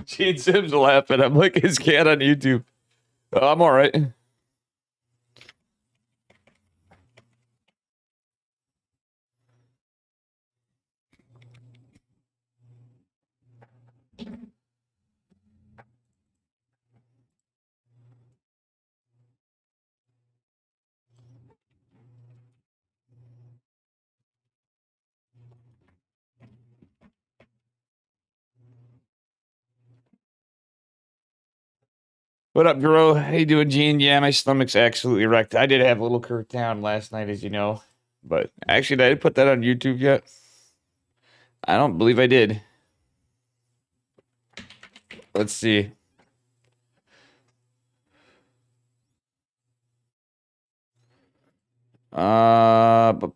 Gene Sims laughing. I'm like his cat on YouTube. I'm all right. What up, Gro? How you doing, Gene? Yeah, my stomach's absolutely wrecked. I did have a little Kirk Town last night, as you know. But actually, did I put that on YouTube yet? I don't believe I did. Let's see. Bu-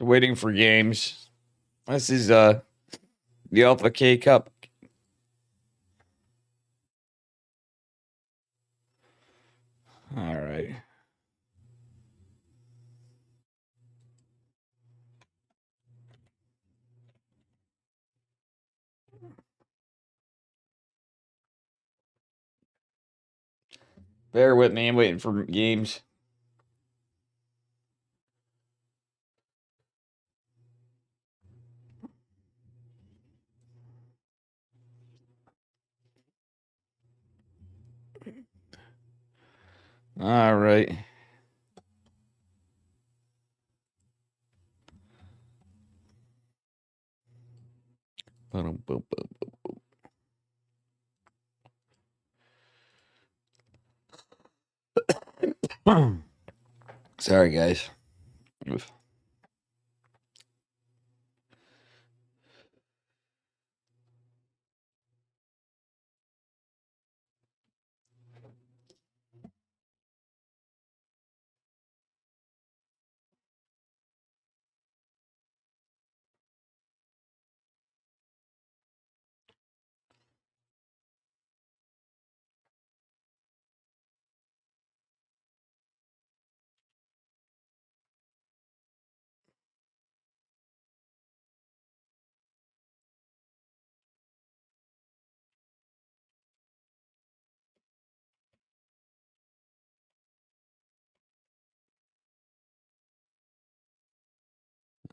Waiting for games. This is the Alpha K Cup. All right. Bear with me. I'm waiting for games. All right. Sorry, guys.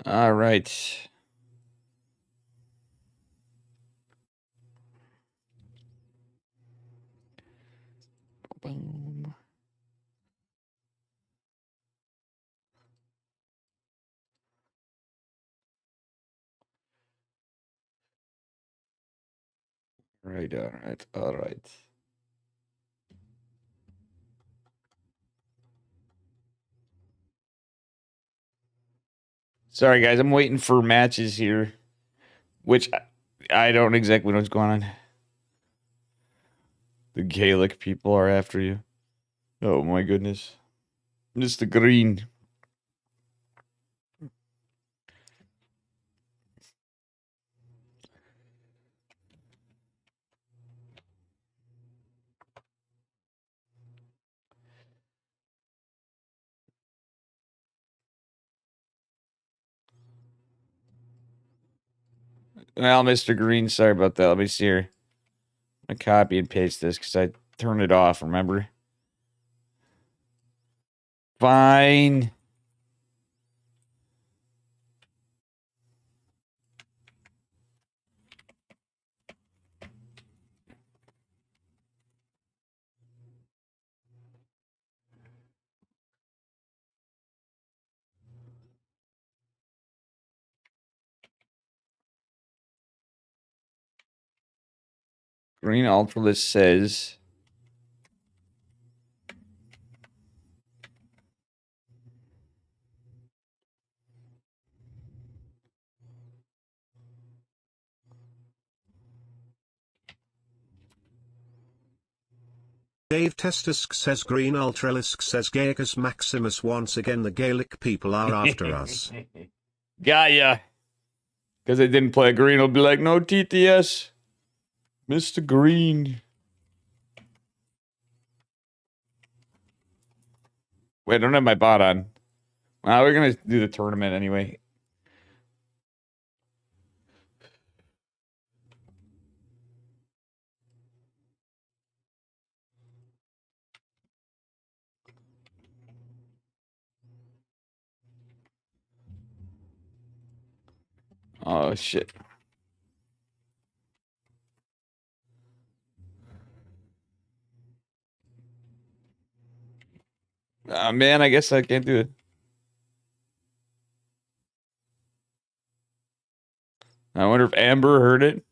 All right. Boom. Right, all right, all right. Sorry, guys. I'm waiting for matches here, which I don't exactly know what's going on. The Gaelic people are after you. Oh my goodness. Mr. Green. Well, Mr. Green, sorry about that. Let me see here. I copy and paste this because I turned it off, remember? Fine. Green Ultralist says. Dave Testisk says Green Ultralisk says Gaius Maximus once again the Gaelic people are after us. Got ya. Because I didn't play green, it'll be like, no TTS. Mr. Green. Wait, I don't have my bot on. Well, we're going to do the tournament anyway. Oh, shit. Man, I guess I can't do it. I wonder if Amber heard it.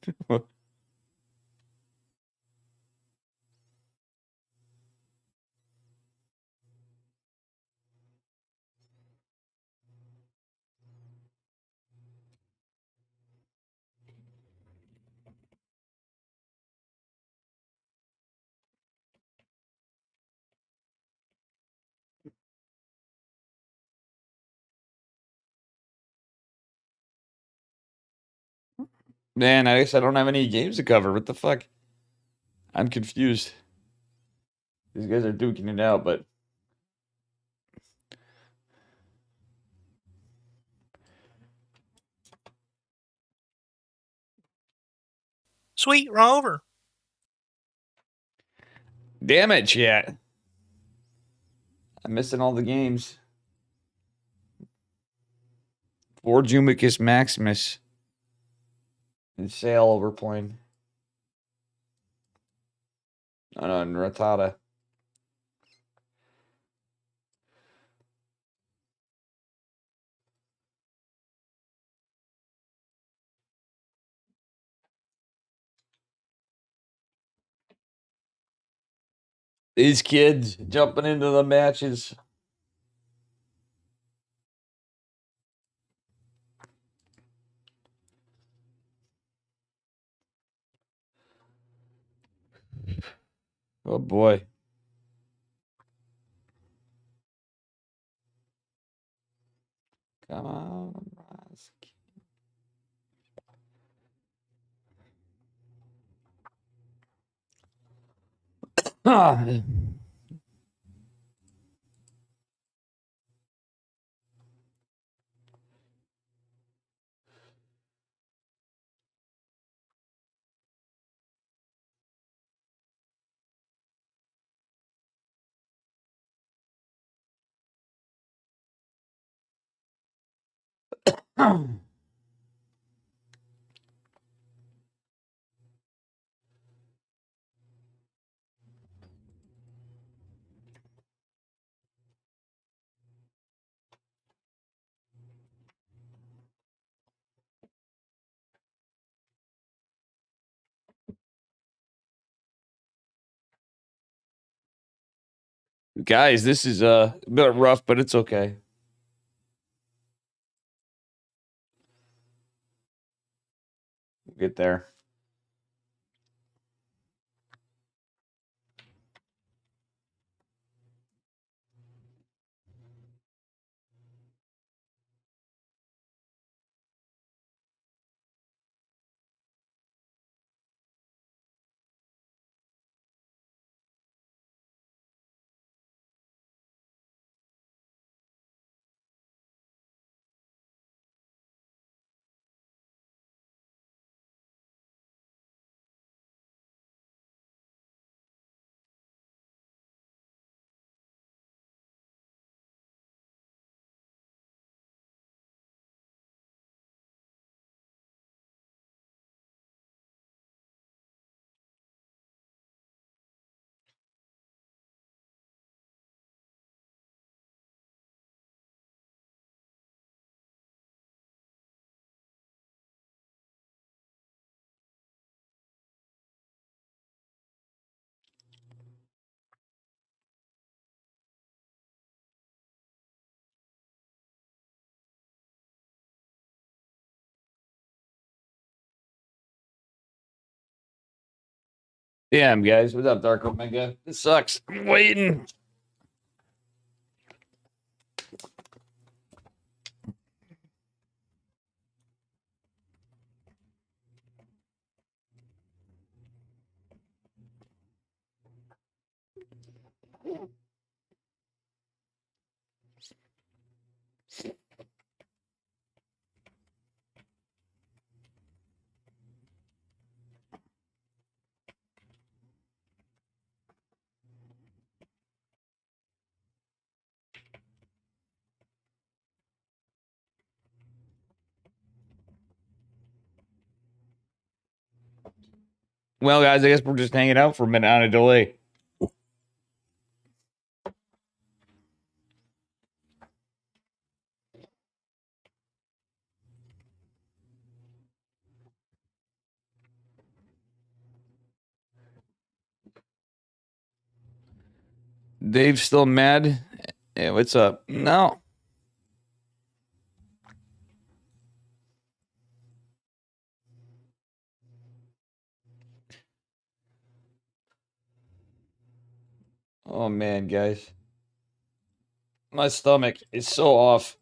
Man, I guess I don't have any games to cover. What the fuck? I'm confused. These guys are duking it out, but Sweet Rover. damn it, chat. I'm missing all the games. For Jumicus Maximus. And Sale we're playing. Oh no, and Rattata. These kids jumping into the matches. Oh boy. Come on, Roski. Guys, this is a bit rough, but it's okay. We'll get there. Damn, guys. What's up, Dark Omega? This sucks. I'm waiting. Well, guys, I guess we're just hanging out for a minute on a delay. Dave's still mad. Hey, what's up? No. Oh, man, guys. My stomach is so off.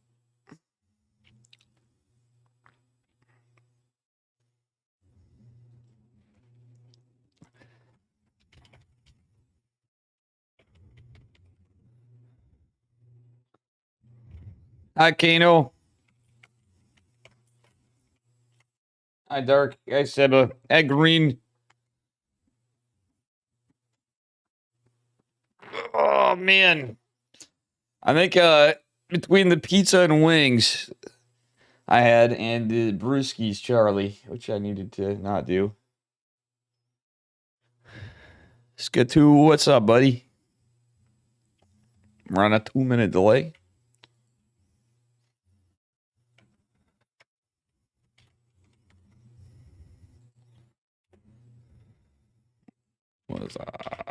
Hi, Kano. Hi, Dark. Hi, Seba. Hi, Green. Oh, man. I think between the pizza and wings I had and the brewskis, Charlie, which I needed to not do. Let's get to what's up, buddy? We're on a 2-minute delay. What's up?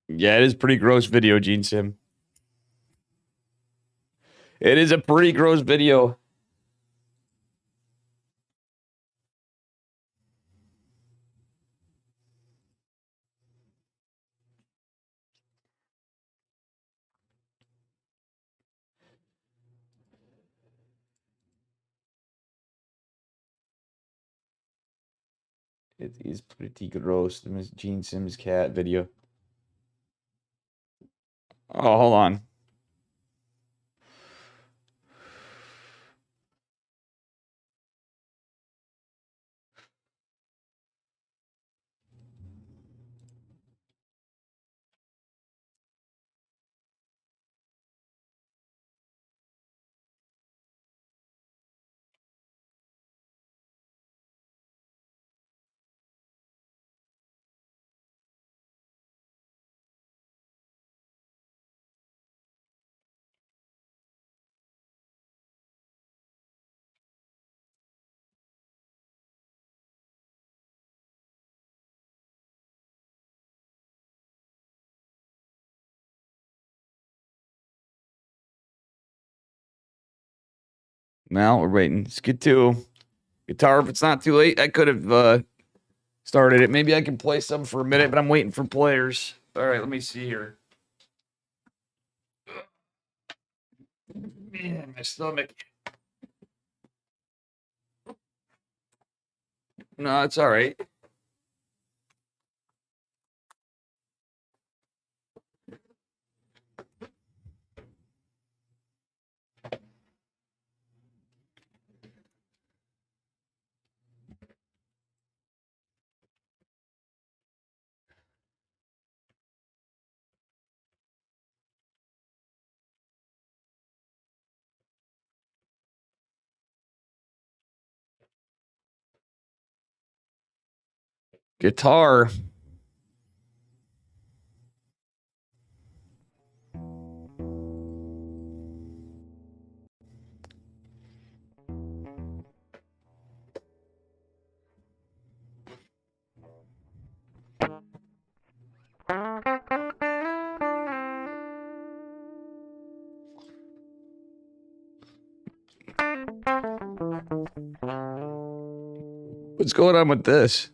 Yeah, it is pretty gross video, Gene Sim. It is a pretty gross video. It is pretty gross, the Miss Gene Sims cat video. Oh, hold on. Now we're waiting. Skid 2. Guitar, if it's not too late, I could have started it. Maybe I can play some for a minute, but I'm waiting for players. All right, let me see here. Man, my stomach. No, it's all right. Guitar. What's going on with this?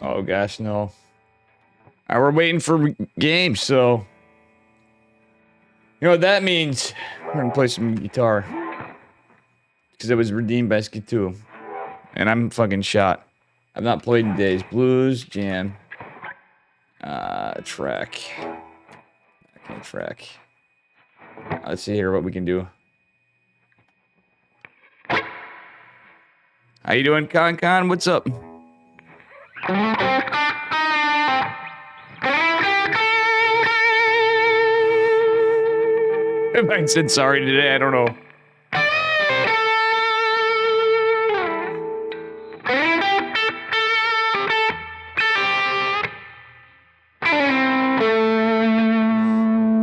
Oh gosh, no. We're waiting for games, so you know what that means. We're gonna play some guitar because it was redeemed by Skid 2, and I'm fucking shot. I've not played in days. Blues jam. Track. Okay, track. Let's see here what we can do. How you doing, Con? What's up? If I said sorry today, I don't know.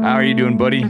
How are you doing, buddy?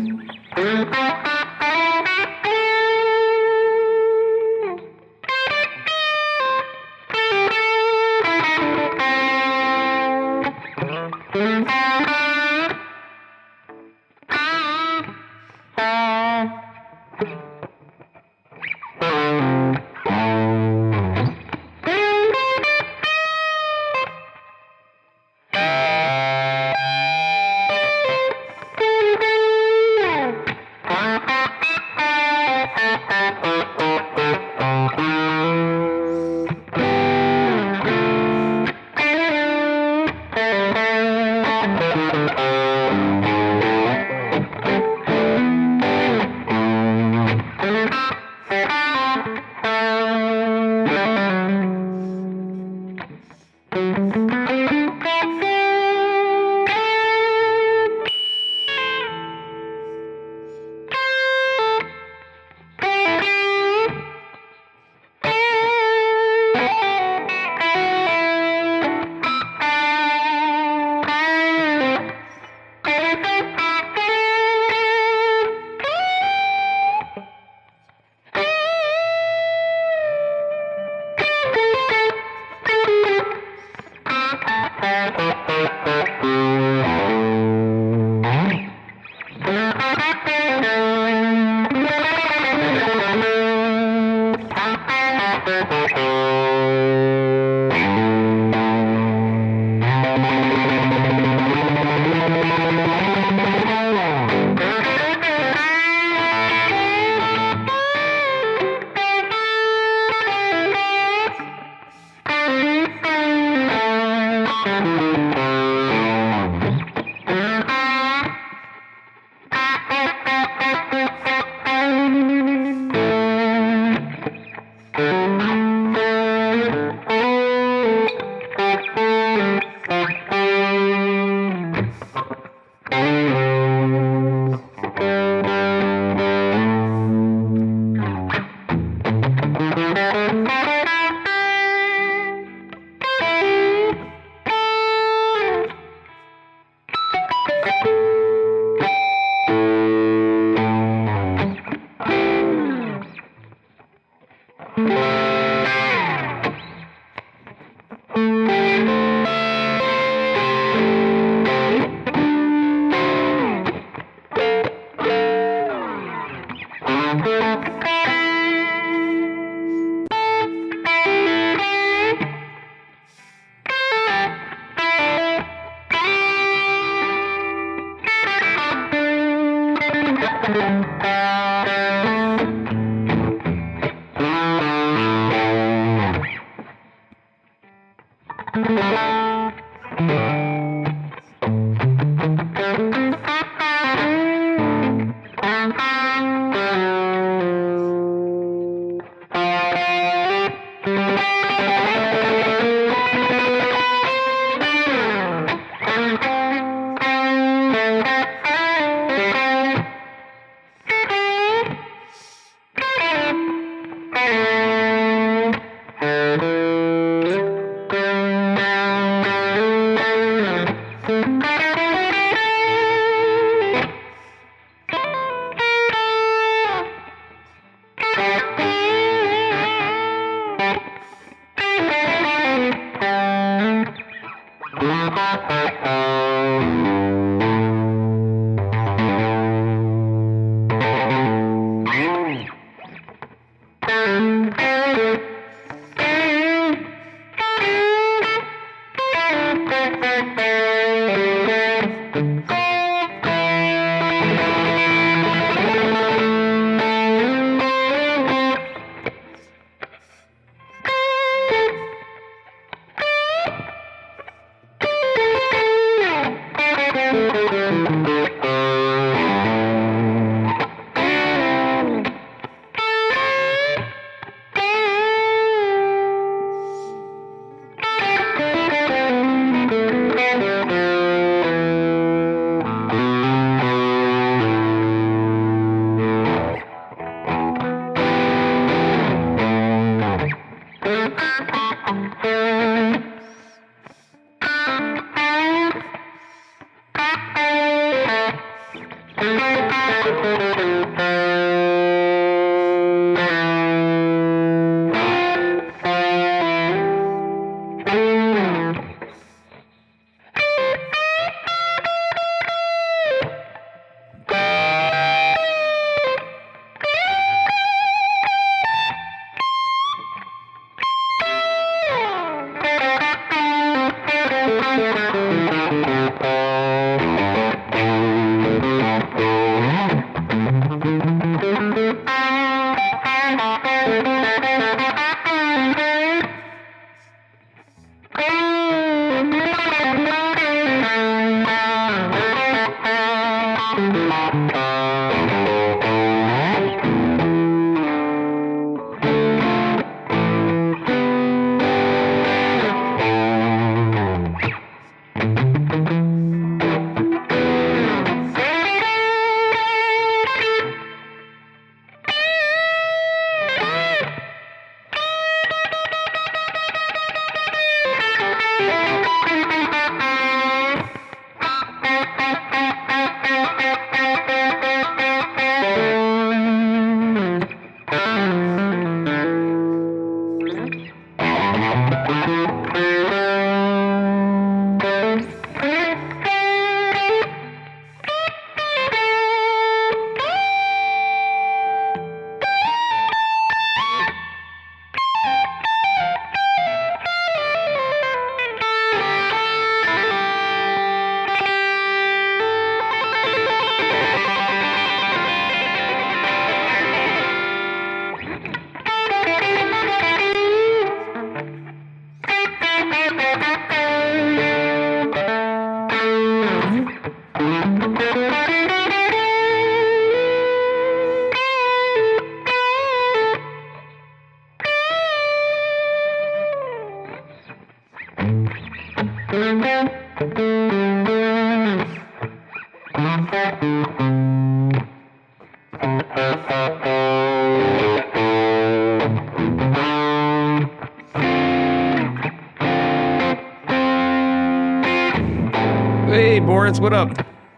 Hey, Boris, what up?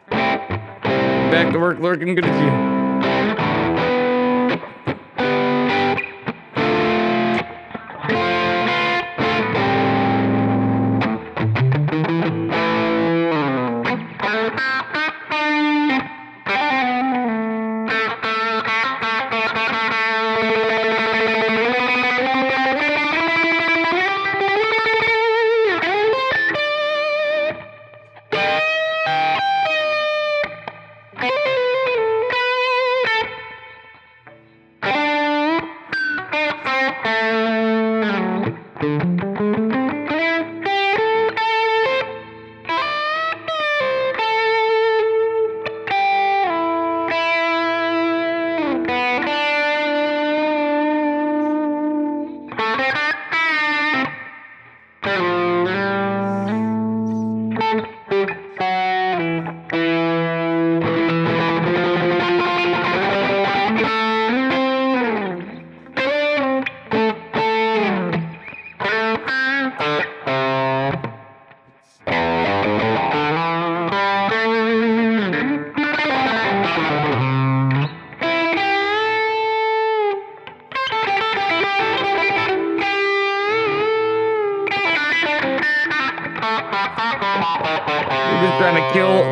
Back to work lurking, good to see you.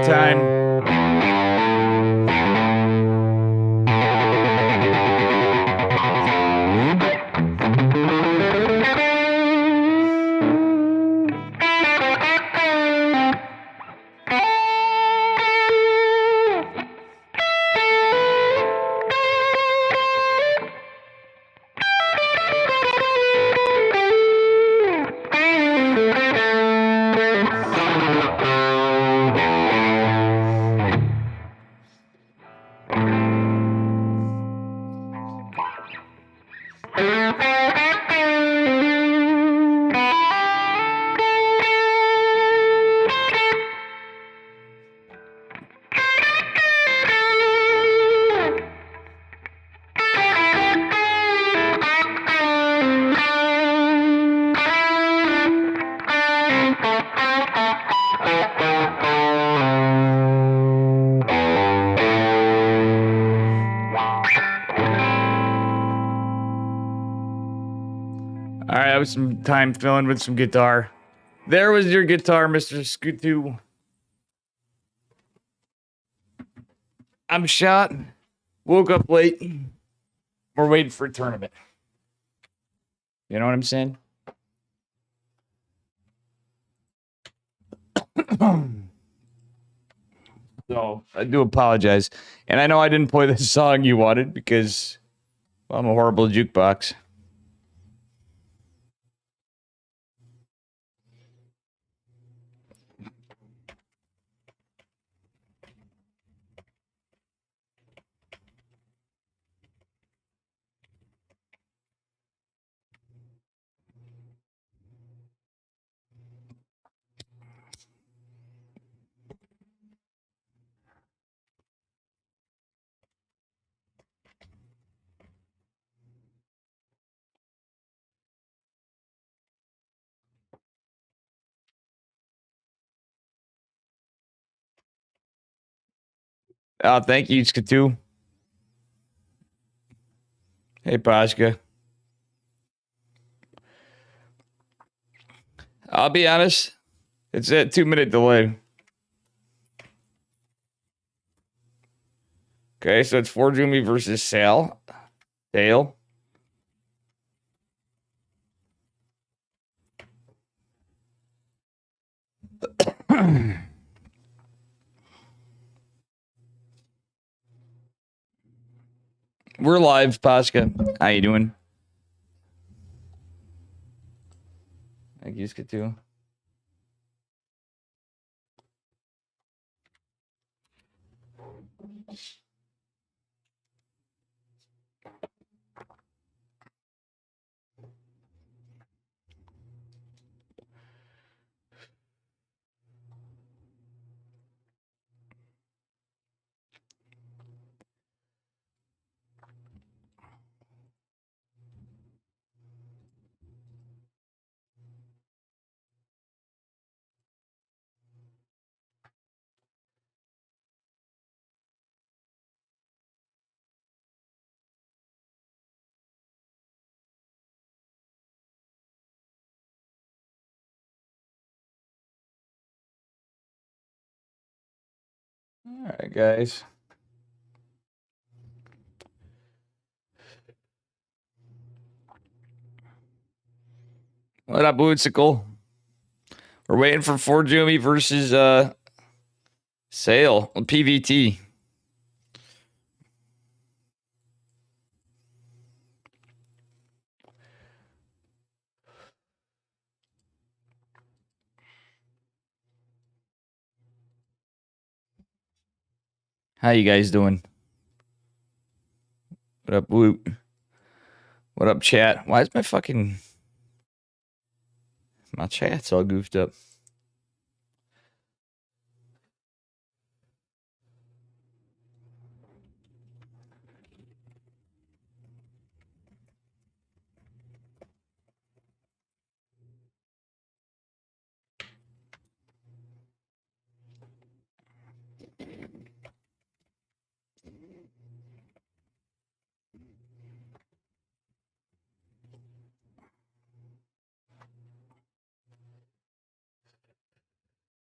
time. All right, that was some time filling with some guitar. There was your guitar, Mr. Scootu. I'm shot. Woke up late. We're waiting for a tournament. You know what I'm saying? So I do apologize. And I know I didn't play the song you wanted because well, I'm a horrible jukebox. Thank you, Skatu. Hey, Pashka. I'll be honest. It's a 2-minute delay. Okay, so it's Forjumi versus Sale. Dale. We're live, Pashka. How you doing? Thank you, Skatu. All right, guys. What up, Bootsicle? We're waiting for Forjumi versus Sale on PVT. How you guys doing? What up, Woot? What up, chat? Why is my chat's all goofed up?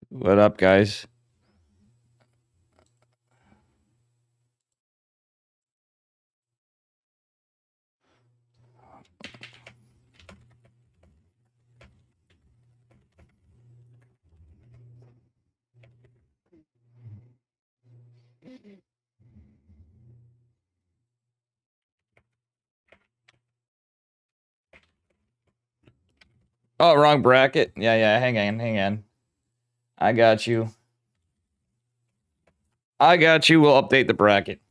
What up, guys? Oh, wrong bracket. Yeah. Hang on. I got you. We'll update the bracket.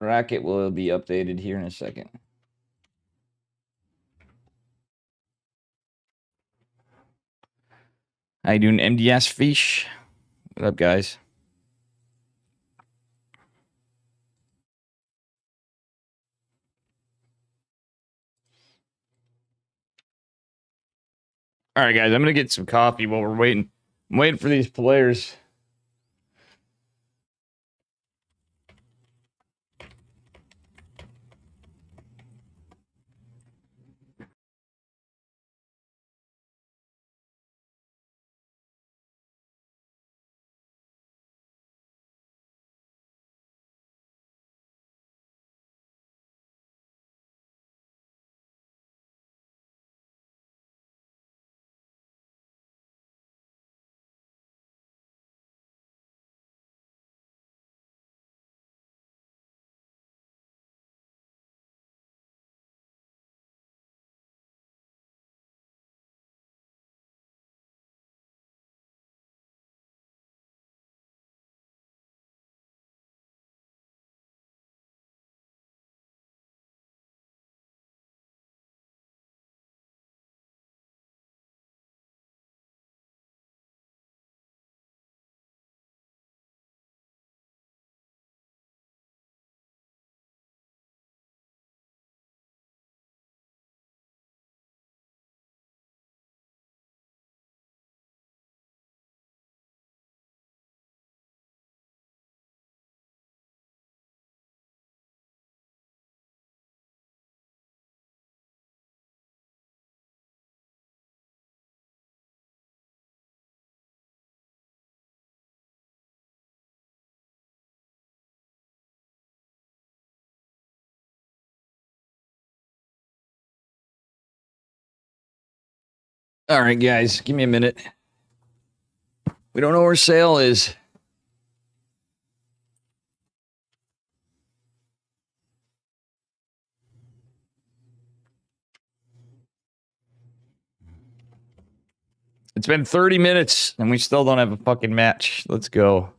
Bracket will be updated here in a second. How you doing, MDS Fish? What up, guys? All right, guys, I'm gonna get some coffee while we're waiting. I'm waiting for these players. All right, guys, give me a minute. We don't know where Sale is. It's been 30 minutes and we still don't have a fucking match. Let's go.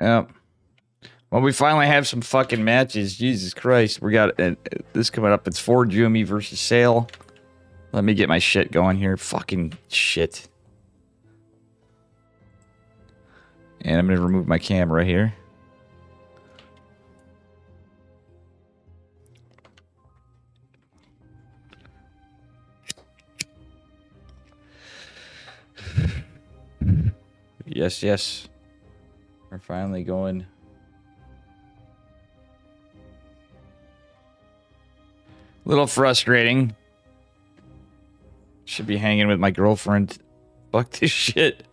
Yep. Well, we finally have some fucking matches. Jesus Christ. We got this coming up. It's Ford Jumi versus Sale. Let me get my shit going here. Fucking shit. And I'm going to remove my camera here. Yes. We're finally going. A little frustrating. Should be hanging with my girlfriend. Fuck this shit.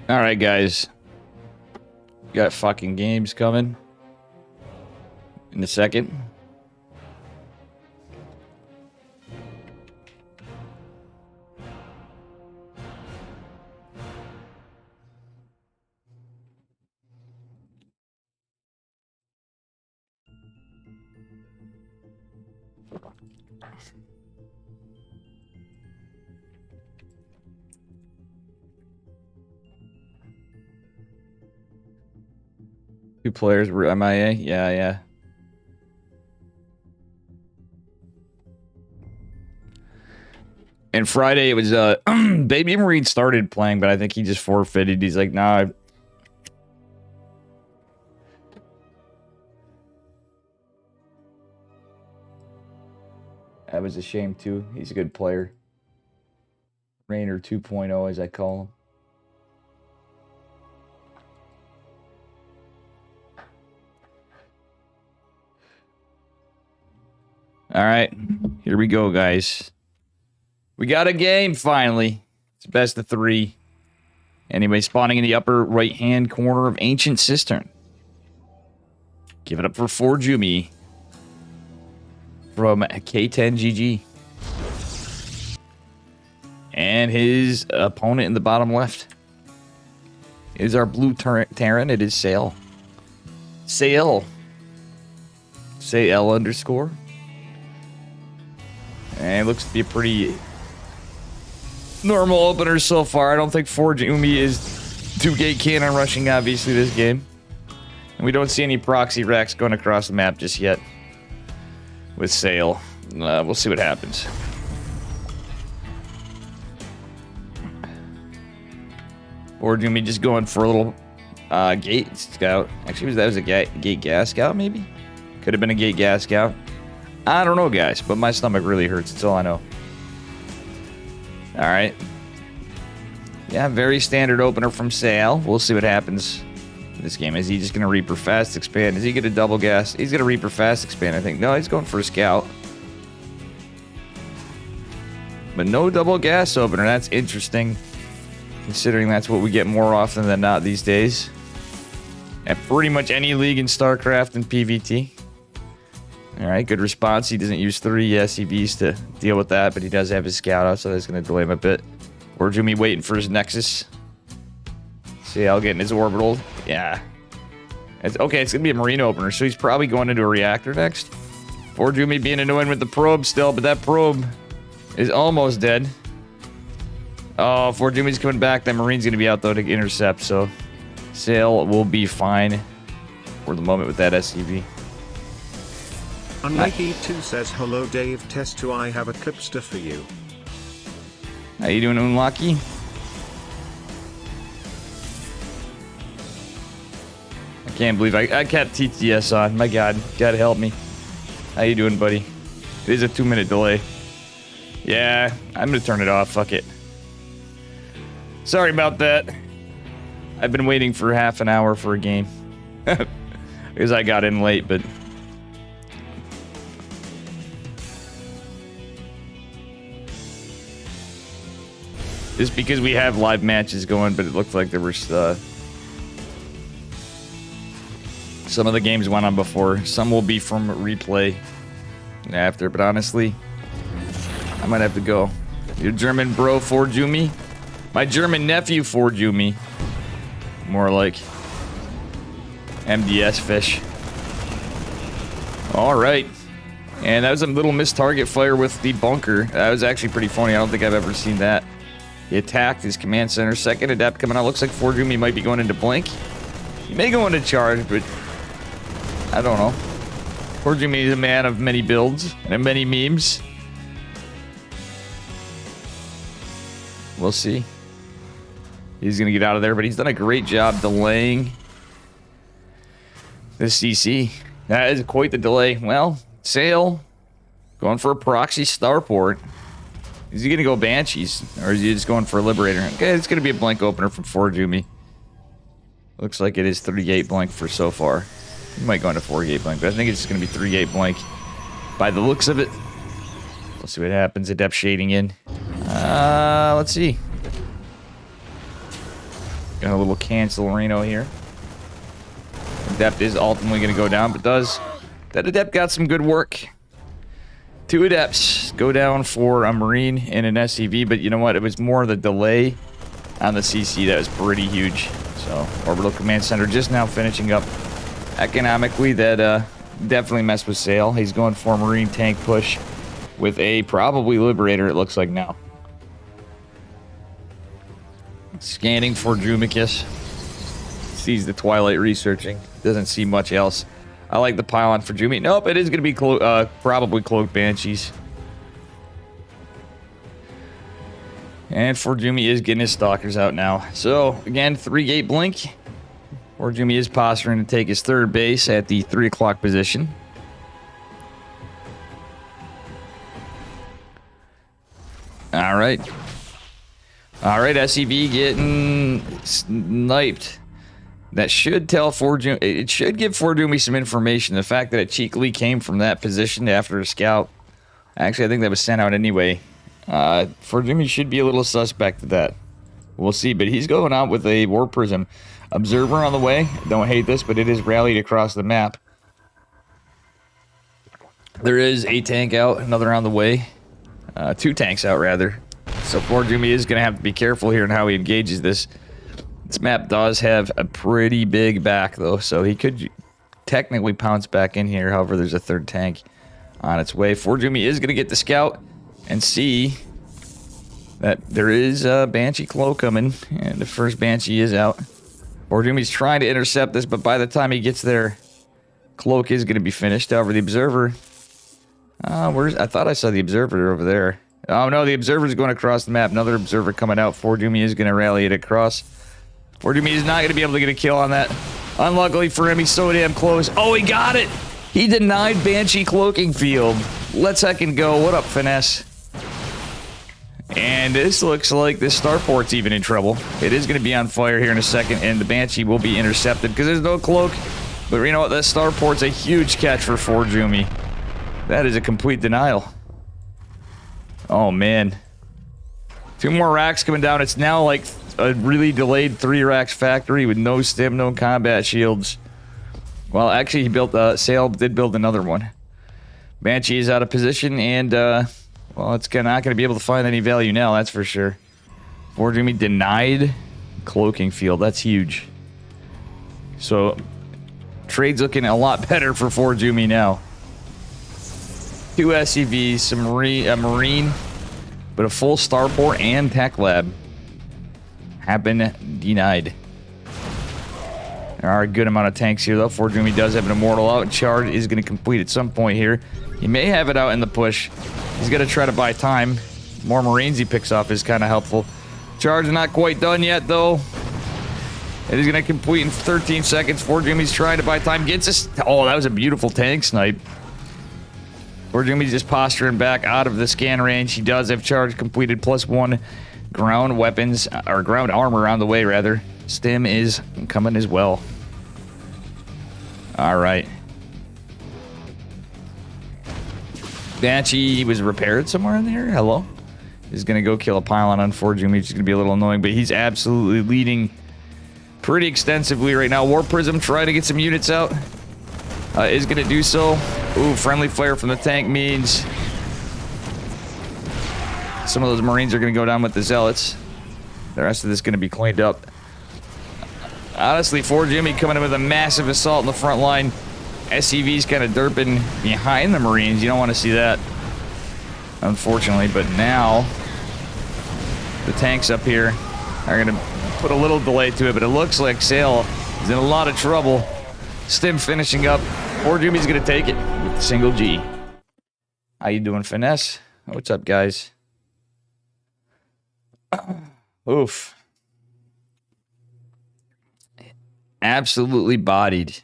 All right, guys. Got fucking games coming in a second. Two players were MIA. Yeah, yeah. And Friday it was Baby Marine started playing, but I think he just forfeited. He's like, nah. That was a shame too. He's a good player. Rainer 2.0 as I call him. All right, here we go, guys. We got a game finally. It's best of 3. Anyway, spawning in the upper right-hand corner of Ancient Cistern. Give it up for Forjumi from K10GG. And his opponent in the bottom left is our blue Terran. It is Sail. Sail. Say L underscore. And it looks to be a pretty normal opener so far. I don't think Forjumi is too gate cannon rushing, obviously, this game. And we don't see any proxy racks going across the map just yet with Sail. We'll see what happens. Forjumi just going for a little gate scout. Actually, that was a gate gas scout, maybe? Could have been a gate gas scout. I don't know, guys, but my stomach really hurts. That's all I know. All right. Yeah, very standard opener from Sail. We'll see what happens in this game. Is he just going to Reaper fast expand? Is he going to double gas? He's going to Reaper fast expand, I think. No, he's going for a scout. But no double gas opener. That's interesting, considering that's what we get more often than not these days. At pretty much any league in StarCraft and PvT. All right, good response. He doesn't use 3 SCVs to deal with that, but he does have his scout out, so that's going to delay him a bit. Forjumi waiting for his Nexus. Sail getting his orbital. Yeah. Okay, it's going to be a Marine opener, so he's probably going into a reactor next. Forjumi being annoying with the probe still, but that probe is almost dead. Oh, Forjumi's coming back. That Marine's going to be out, though, to intercept, so Sail will be fine for the moment with that SCV. Unlucky2 says, hello Dave Test 2, I have a clipster for you. How you doing, Unlucky? I can't believe I kept TTS on. My God, gotta help me. How you doing, buddy? It is a 2-minute delay. Yeah, I'm gonna turn it off. Fuck it. Sorry about that. I've been waiting for half an hour for a game. Because I got in late, but... just because we have live matches going, but it looked like there were some of the games went on before. Some will be from replay after, but honestly, I might have to go. Your German bro Forjumi? My German nephew Forjumi. More like MDS fish. All right. And that was a little missed target fire with the bunker. That was actually pretty funny. I don't think I've ever seen that. He attacked his command center. Second adept coming out. Looks like Forjumi might be going into blink. He may go into charge, but I don't know. Forjumi is a man of many builds and many memes. We'll see. He's going to get out of there, but he's done a great job delaying the CC. That is quite the delay. Well, Sail going for a proxy starport. Is he going to go Banshees, or is he just going for a Liberator? Okay, it's going to be a blank opener from Forjumi. Looks like it is 3-gate blank for so far. He might go into 4-gate blank, but I think it's going to be 3-gate blank by the looks of it. We'll see what happens. Adept shading in. Let's see. Got a little cancel Reno here. Adept is ultimately going to go down, but does... That Adept got some good work. 2 Adepts go down for a Marine and an SCV, but you know what? It was more the delay on the CC that was pretty huge. So, Orbital Command Center just now finishing up economically. That definitely messed with Sale. He's going for a Marine tank push with a probably Liberator, it looks like now. Scanning for Drumicus. Sees the Twilight researching. Doesn't see much else. I like the pylon for Jumi. Nope, it is going to be probably Cloaked Banshees. And for Jumi is getting his Stalkers out now. So, again, 3-gate blink. For Jumi is posturing to take his 3rd base at the 3 o'clock position. Alright. Alright, SCV getting sniped. That should tell Forjumi. It should give Forjumi some information. The fact that it cheekily came from that position after a scout. Actually, I think that was sent out anyway. Forjumi should be a little suspect of that. We'll see, but he's going out with a War Prism. Observer on the way. Don't hate this, but it is rallied across the map. There is a tank out, another on the way. 2 tanks out, rather. So Forjumi is going to have to be careful here in how he engages this. This map does have a pretty big back, though, so he could technically pounce back in here. However, there's a 3rd tank on its way. Forjumi is going to get the scout and see that there is a Banshee Cloak coming, and the first Banshee is out. Forjumi's trying to intercept this, but by the time he gets there, Cloak is going to be finished. However, the Observer... I thought I saw the Observer over there. Oh, no, the Observer's going across the map. Another Observer coming out. Forjumi is going to rally it across. Forjumi is not going to be able to get a kill on that. Unluckily for him, he's so damn close. Oh, he got it! He denied Banshee Cloaking Field. Let's heckin' go. What up, Finesse? And this looks like this starport's even in trouble. It is going to be on fire here in a second, and the Banshee will be intercepted because there's no cloak. But you know what? That starport's a huge catch for Forjumi. That is a complete denial. Oh, man. 2 more racks coming down. It's now like a really delayed 3 racks factory with no stim, no combat shields. Well, actually, he built Sale did build another one. Banshee is out of position, and well, it's not going to be able to find any value now. That's for sure. Forjumi denied Cloaking Field. That's huge. So trade's looking a lot better for Forjumi now. 2 SCVs, some Marine, but a full starport and tech lab have been denied. There are a good amount of tanks here, though. Forjumi does have an Immortal out. Charge is going to complete at some point here. He may have it out in the push. He's going to try to buy time. More Marines he picks off is kind of helpful. Charge not quite done yet, though. It is going to complete in 13 seconds. Forjumi's trying to buy time. Gets us. Oh, that was a beautiful tank snipe. Forjumi's just posturing back out of the scan range. He does have charge completed, +1 ground weapons, or ground armor on the way, rather. Stim is coming as well. Alright. Banshee was repaired somewhere in there? Hello? He's gonna go kill a pylon on Forjumi, which is gonna be a little annoying, but he's absolutely leading pretty extensively right now. War Prism trying to get some units out. Is gonna do so. Ooh, friendly fire from the tank means some of those Marines are gonna go down with the Zealots. The rest of this is gonna be cleaned up. Honestly, Forjumi coming in with a massive assault in the front line. SCV's kind of derping behind the Marines. You don't want to see that, unfortunately. But now, the tanks up here are going to put a little delay to it. But it looks like Sale is in a lot of trouble. Stim finishing up. Forjumi's going to take it with single G. How you doing, Finesse? What's up, guys? Oof. Absolutely bodied.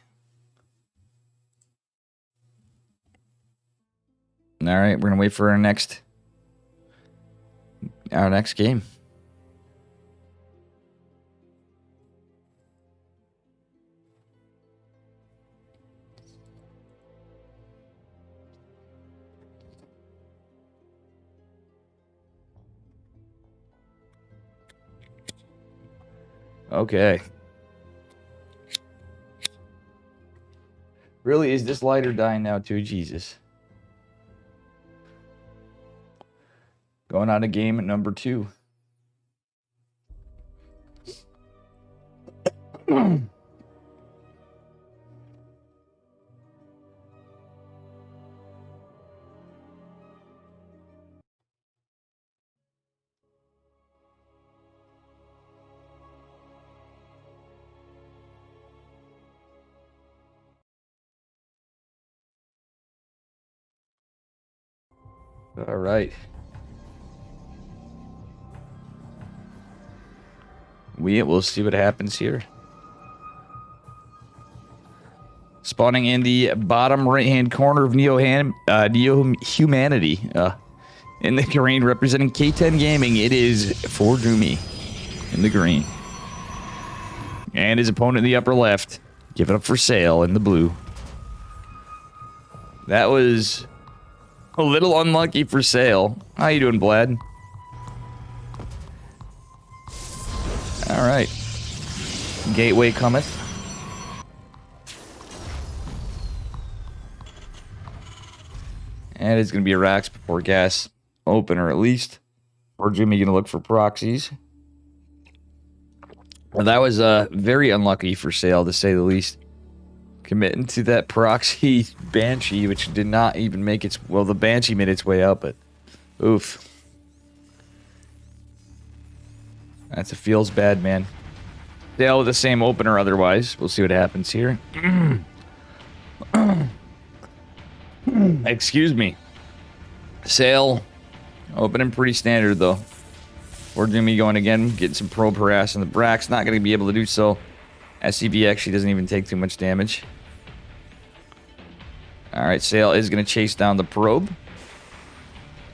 All right, we're gonna wait for our next game. Okay. Really, is this lighter dying now too? Jesus. Going on to game at number 2. All right. We'll see what happens here. Spawning in the bottom right-hand corner of Neo Humanity. In the green, representing K10 Gaming, it is Forjumi in the green. And his opponent in the upper left, give it up for sale in the blue. That was a little unlucky for sale. How you doing, Vlad? All right. Gateway cometh. And it's going to be a Rax before gas opener at least. Or Jimmy going to look for proxies. Well, that was very unlucky for sale, to say the least. Committing to that proxy Banshee, which did not even make its... Well, the Banshee made its way up, but... Oof. That's a feels bad, man. Sale with the same opener otherwise. We'll see what happens here. Excuse me. Sale. Opening pretty standard, though. Or Jimmy going again, getting some probe harass, and the Brax not going to be able to do so. SCV actually doesn't even take too much damage. Alright, Sale is going to chase down the probe.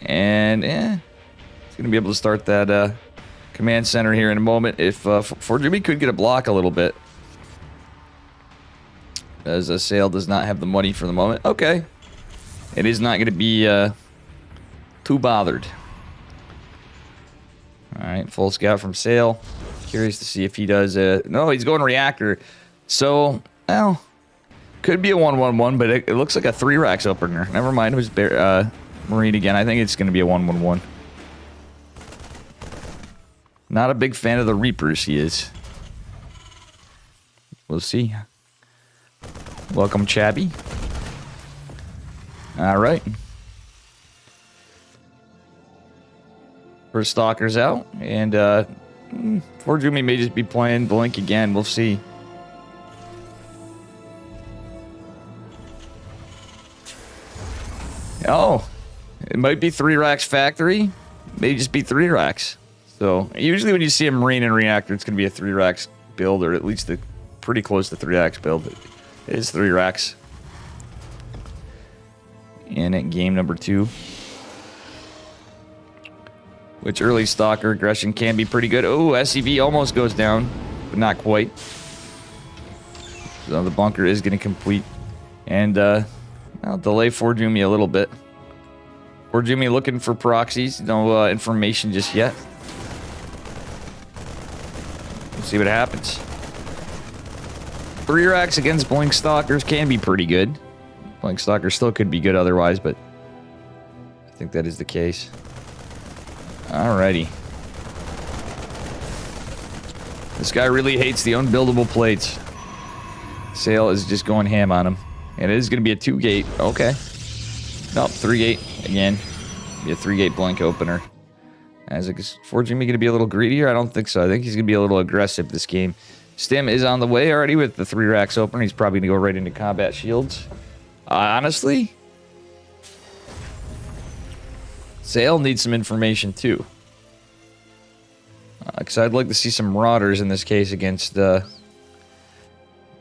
And, it's going to be able to start that command center here in a moment. If Forjumi could get a block a little bit. As Sale does not have the money for the moment. Okay. It is not going to be too bothered. Alright, full scout from Sale. Curious to see if he does... no, he's going reactor. So, well... Could be a 1-1-1, but it looks like a 3-Rax opener. Never mind, it was Marine again. I think it's going to be a 1-1-1. Not a big fan of the Reapers, he is. We'll see. Welcome, Chabby. Alright. First Stalker's out, and Forjumi may just be playing Blink again. We'll see. Oh, it might be 3-Rax Factory. May just be 3-Rax. So, usually when you see a Marine and Reactor, it's going to be a 3-Rax build, or at least a pretty close to 3-Rax build. It is 3-Rax. And at game number 2. Which early Stalker aggression can be pretty good. Oh, SCV almost goes down, but not quite. So the bunker is going to complete. And, I'll delay Forjumi a little bit. Forjumi looking for proxies. No information just yet. We'll see what happens. 3-Rax against Blink Stalkers can be pretty good. Blink Stalkers still could be good otherwise, but I think that is the case. Alrighty. This guy really hates the unbuildable plates. Sale is just going ham on him. And it is going to be a 2-gate. Okay. Nope, 3-gate again. Be a 3-gate Blink opener. Is Forjumi going to be a little greedier? I don't think so. I think he's going to be a little aggressive this game. Stim is on the way already with the 3-Rax opener. He's probably going to go right into combat shields. Honestly, Sale needs some information too. Because I'd like to see some Marauders in this case against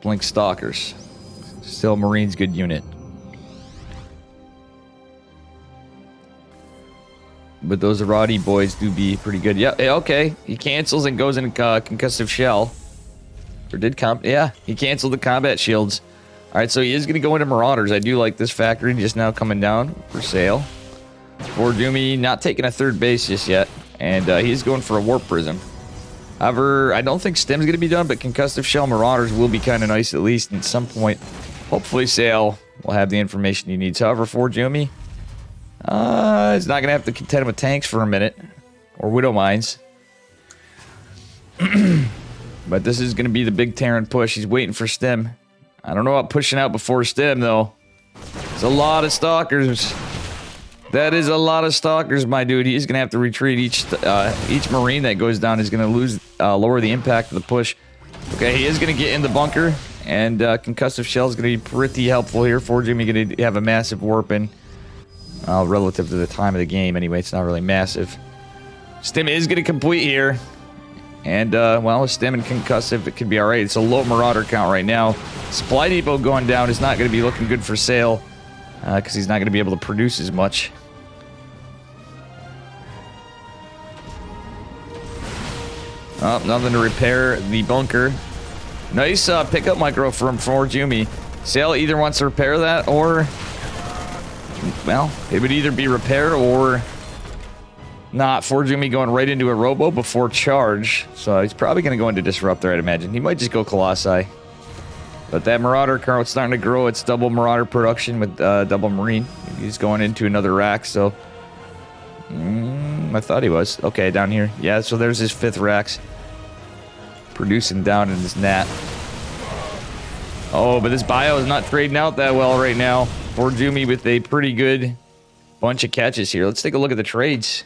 Blink Stalkers. Still, Marine's good unit. But those Arati boys do be pretty good. Yeah, okay. He cancels and goes in concussive shell. Or did yeah, he canceled the combat shields. Alright, so he is going to go into Marauders. I do like this factory just now coming down for Sale. Forjumi not taking a third base just yet. And he's going for a Warp Prism. However, I don't think Stim's going to be done, but Concussive Shell Marauders will be kind of nice at least at some point. Hopefully Sail will have the information he needs. However, for Jumi, he's not going to have to contend with tanks for a minute. Or Widow Mines. But this is going to be the big Terran push. He's waiting for Stim. I don't know about pushing out before Stim, though. There's a lot of Stalkers. That is a lot of Stalkers, my dude. He's going to have to retreat. Each Marine that goes down is going to lower the impact of the push. Okay, he is going to get in the bunker. And Concussive Shell is going to be pretty helpful here for Jimmy. Going to have a massive warp in. Relative to the time of the game, anyway. It's not really massive. Stim is going to complete here. And, well, with Stim and Concussive, it could be alright. It's a low Marauder count right now. Supply Depot going down is not going to be looking good for Sail. Because he's not going to be able to produce as much. Oh, nothing to repair the bunker. Nice pickup micro from Jumi. Sail either wants to repair that or... Well, it would either be repair or... Not. Jumi going right into a Robo before charge. So he's probably going to go into Disruptor, I'd imagine. He might just go Colossi. But that Marauder current starting to grow. It's double Marauder production with double Marine. He's going into another rack, so... I thought he was. Okay, down here. Yeah, so there's his 5th racks. Producing down in his Nat. Oh, but this bio is not trading out that well right now. Jumi with a pretty good bunch of catches here. Let's take a look at the trades.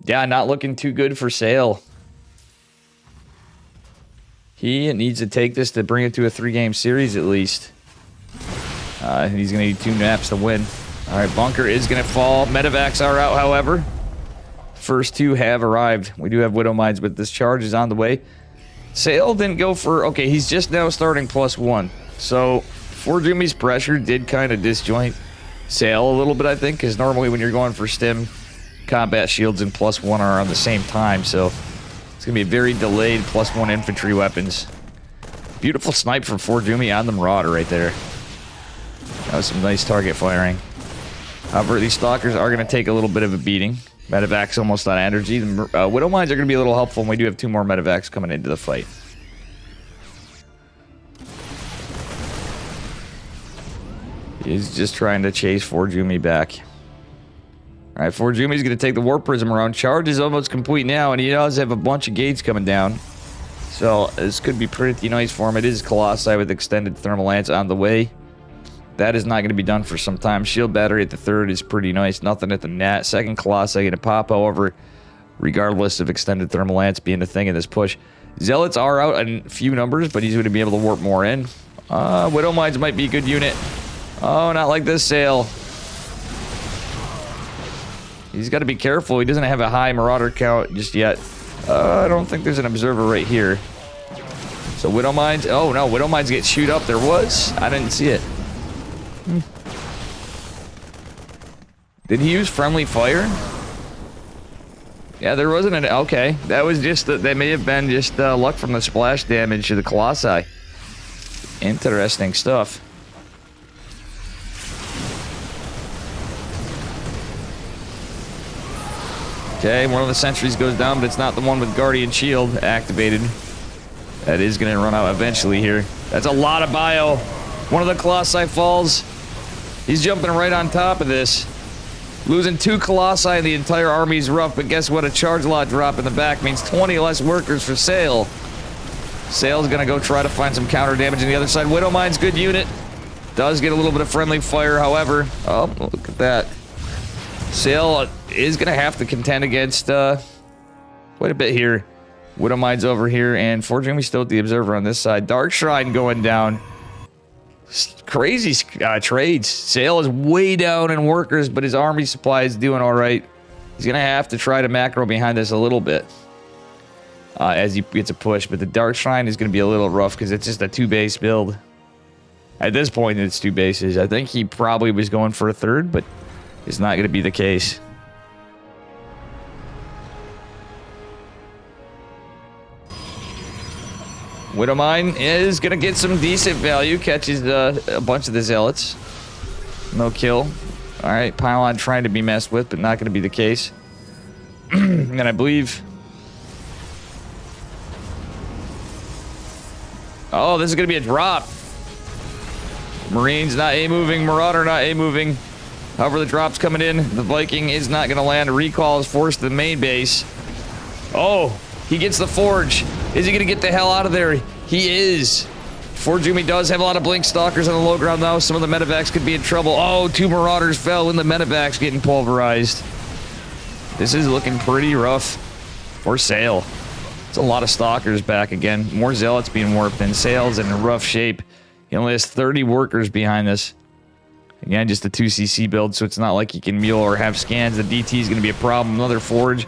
Yeah, not looking too good for Sail. He needs to take this to bring it to a 3-game series at least. He's going to need 2 naps to win. Alright, bunker is going to fall. Medivacs are out, however. First 2 have arrived. We do have Widow Mines, but this charge is on the way. Sail didn't go for... Okay, he's just now starting +1. So, Jumi's pressure did kind of disjoint Sail a little bit, I think, because normally when you're going for Stim, combat shields and +1 are on the same time, so it's going to be a very delayed +1 infantry weapons. Beautiful snipe from Jumi on the Marauder right there. That was some nice target firing. However, these Stalkers are going to take a little bit of a beating. Medevac's almost out of energy. The Widow Mines are going to be a little helpful, and we do have 2 more Medevacs coming into the fight. He's just trying to chase Jumi back. Alright, Jumi's going to take the Warp Prism around. Charge is almost complete now, and he does have a bunch of gates coming down. So, this could be pretty nice for him. It is Colossi with extended Thermal Lance on the way. That is not going to be done for some time. Shield Battery at the 3rd is pretty nice. Nothing at the Nat. 2nd Colossi going to pop, however, regardless of extended Thermal Lance being a thing in this push. Zealots are out in few numbers, but he's going to be able to warp more in. Widow Mines might be a good unit. Oh, not like this Sail. He's got to be careful. He doesn't have a high Marauder count just yet. I don't think there's an Observer right here. So Widow Mines... Oh, no. Widow Mines get shoot up. There was. I didn't see it. Did he use Friendly Fire? Yeah, there wasn't an... Okay. That was just... That may have been just luck from the splash damage to the Colossi. Interesting stuff. Okay, one of the sentries goes down, but it's not the one with Guardian Shield activated. That is going to run out eventually here. That's a lot of bio. One of the Colossi falls. He's jumping right on top of this. Losing 2 Colossi and the entire army is rough, but guess what? A charge lot drop in the back means 20 less workers for Sail. Sail's going to go try to find some counter damage on the other side. Widow Mine's good unit. Does get a little bit of friendly fire, however. Oh, look at that. Sail is going to have to contend against quite a bit here. Widow Mine's over here, and Jumi still with the Observer on this side. Dark Shrine going down. Crazy trades. Sail is way down in workers, but his army supply is doing all right. He's going to have to try to macro behind this a little bit as he gets a push, but the Dark Shrine is going to be a little rough because it's just a 2-base build. At this point, it's 2 bases. I think he probably was going for a 3rd, but it's not going to be the case. Widow Mine is going to get some decent value. Catches a bunch of the Zealots. No kill. Alright, Pylon trying to be messed with, but not going to be the case. And I believe Oh, this is going to be a drop. Marines not A-moving. Marauder not A-moving. However, the drop's coming in. The Viking is not going to land. Recall is forced to the main base. Oh, he gets the Forge. Is he going to get the hell out of there? He is. Forge Yumi does have a lot of Blink Stalkers on the low ground now. Some of the medevacs could be in trouble. Oh, 2 Marauders fell and the medevacs getting pulverized. This is looking pretty rough for Sail. It's a lot of Stalkers back again. More Zealots being warped in. Sail's in rough shape. He only has 30 workers behind this. Again, just a 2cc build, so it's not like he can mule or have scans. The DT is going to be a problem. Another Forge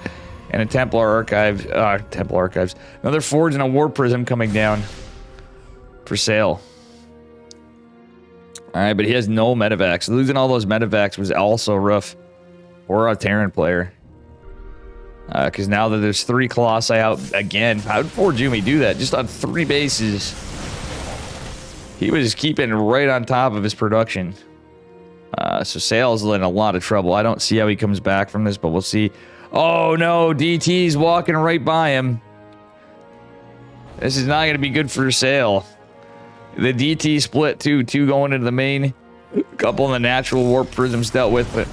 and a Templar Archive. Templar Archives. Another Forge and a War Prism coming down for Sail. Alright, but he has no medevacs. Losing all those medevacs was also rough for a Terran player. Because now that there's 3 Colossi out again, how would Forge Yumi do that? Just on 3 bases. He was keeping right on top of his production. So Sail's in a lot of trouble. I don't see how he comes back from this, but we'll see. Oh no, DT's walking right by him. This is not going to be good for Sail. The DT split too. 2 going into the main. A couple in the natural warp prisms dealt with, but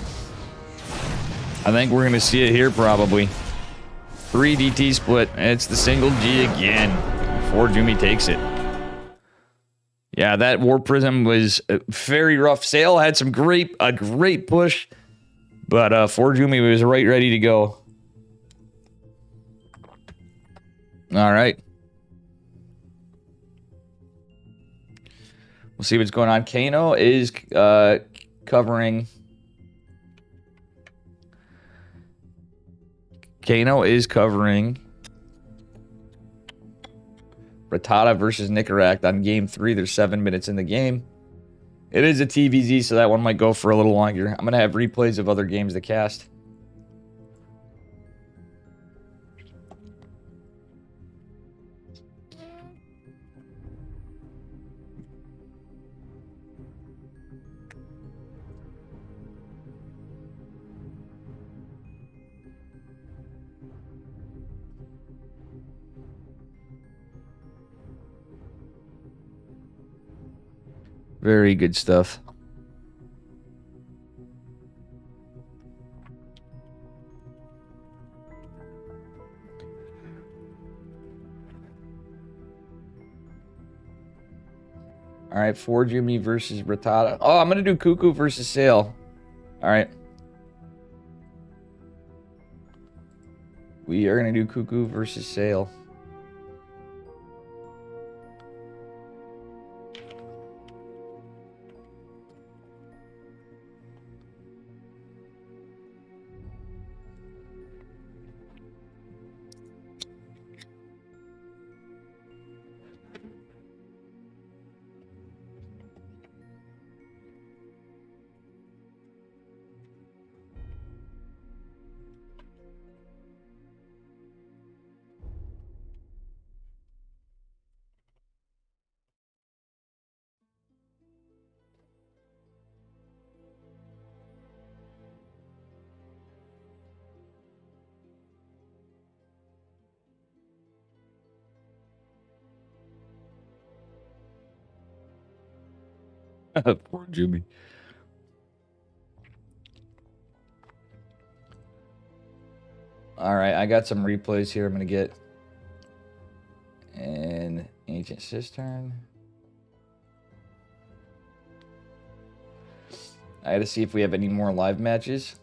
I think we're going to see it here probably. 3 DT split, and it's the single G again. Forge Yumi takes it. Yeah, that War Prism was very rough. Sail had a great push, but Forge Yumi was right ready to go. All right. We'll see what's going on. Kano is covering. Kano is covering Rattata versus Nicaract on game 3. There's 7 minutes in the game. It is a TVZ, so that one might go for a little longer. I'm going to have replays of other games to cast. Very good stuff. All right, Forge Yumi versus Rattata. Oh, I'm going to do Cuckoo versus Sail. All right. We are going to do Cuckoo versus Sail. Poor Jimmy. All right, I got some replays here. I'm gonna get an Ancient Cistern. I gotta see if we have any more live matches.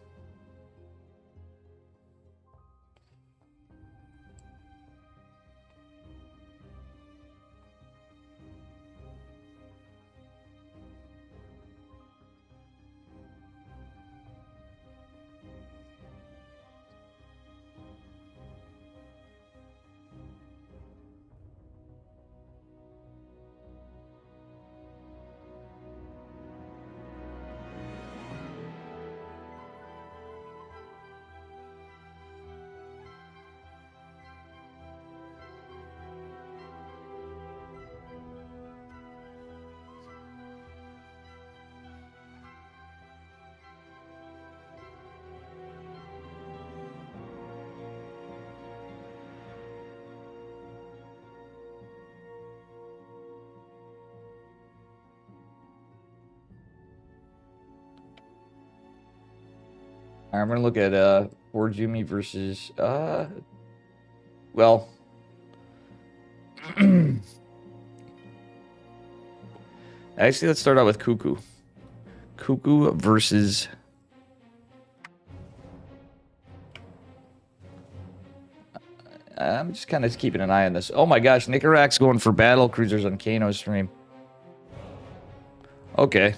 I'm gonna look at Forjumi versus well, actually let's start out with Cuckoo. Cuckoo versus I'm just kind of keeping an eye on this. Oh my gosh, Nicarak's going for battle cruisers on Kano's stream. Okay.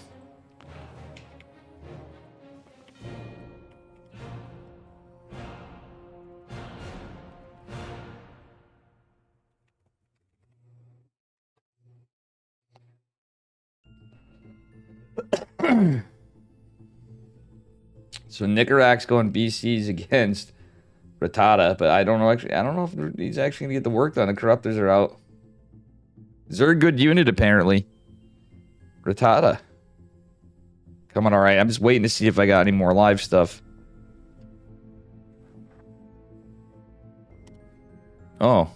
So Nicarak's going BCs against Rattata, but I don't know actually. I don't know if he's actually gonna get the work done. The Corruptors are out. They're a good unit apparently. Rattata. Coming all right. I'm just waiting to see if I got any more live stuff. Oh.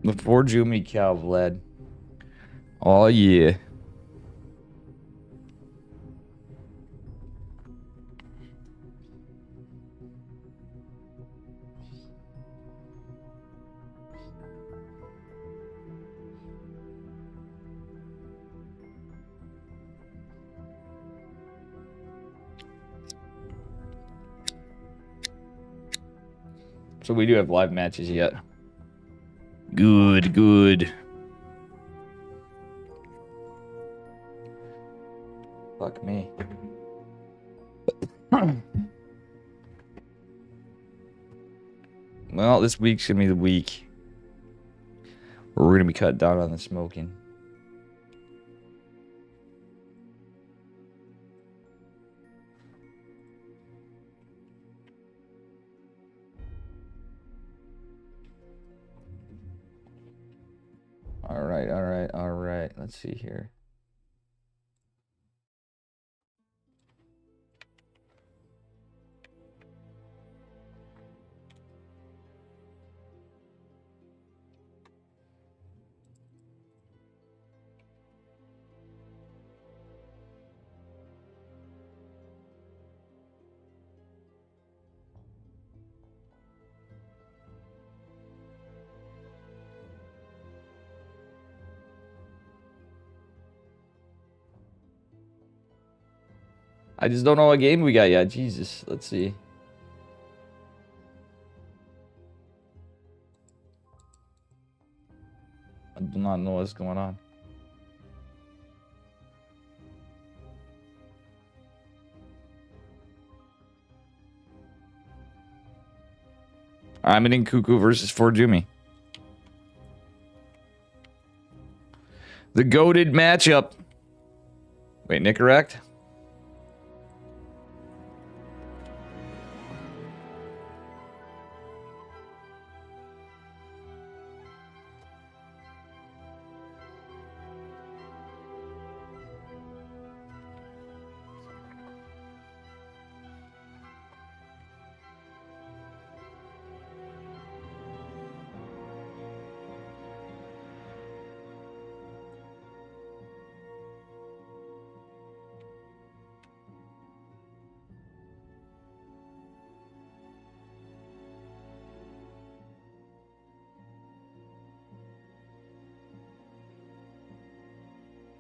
Before Jumi Cal Vlad. Oh yeah. So we do have live matches yet. Good, good. Fuck me. Well, this week's gonna be the week where we're gonna be cut down on the smoking. All right, all right, all right. Let's see here. I just don't know what game we got yet. Jesus, let's see. I do not know what's going on. I'm in Cuckoo versus Forjumi. The goated matchup. Wait, Nicorrect?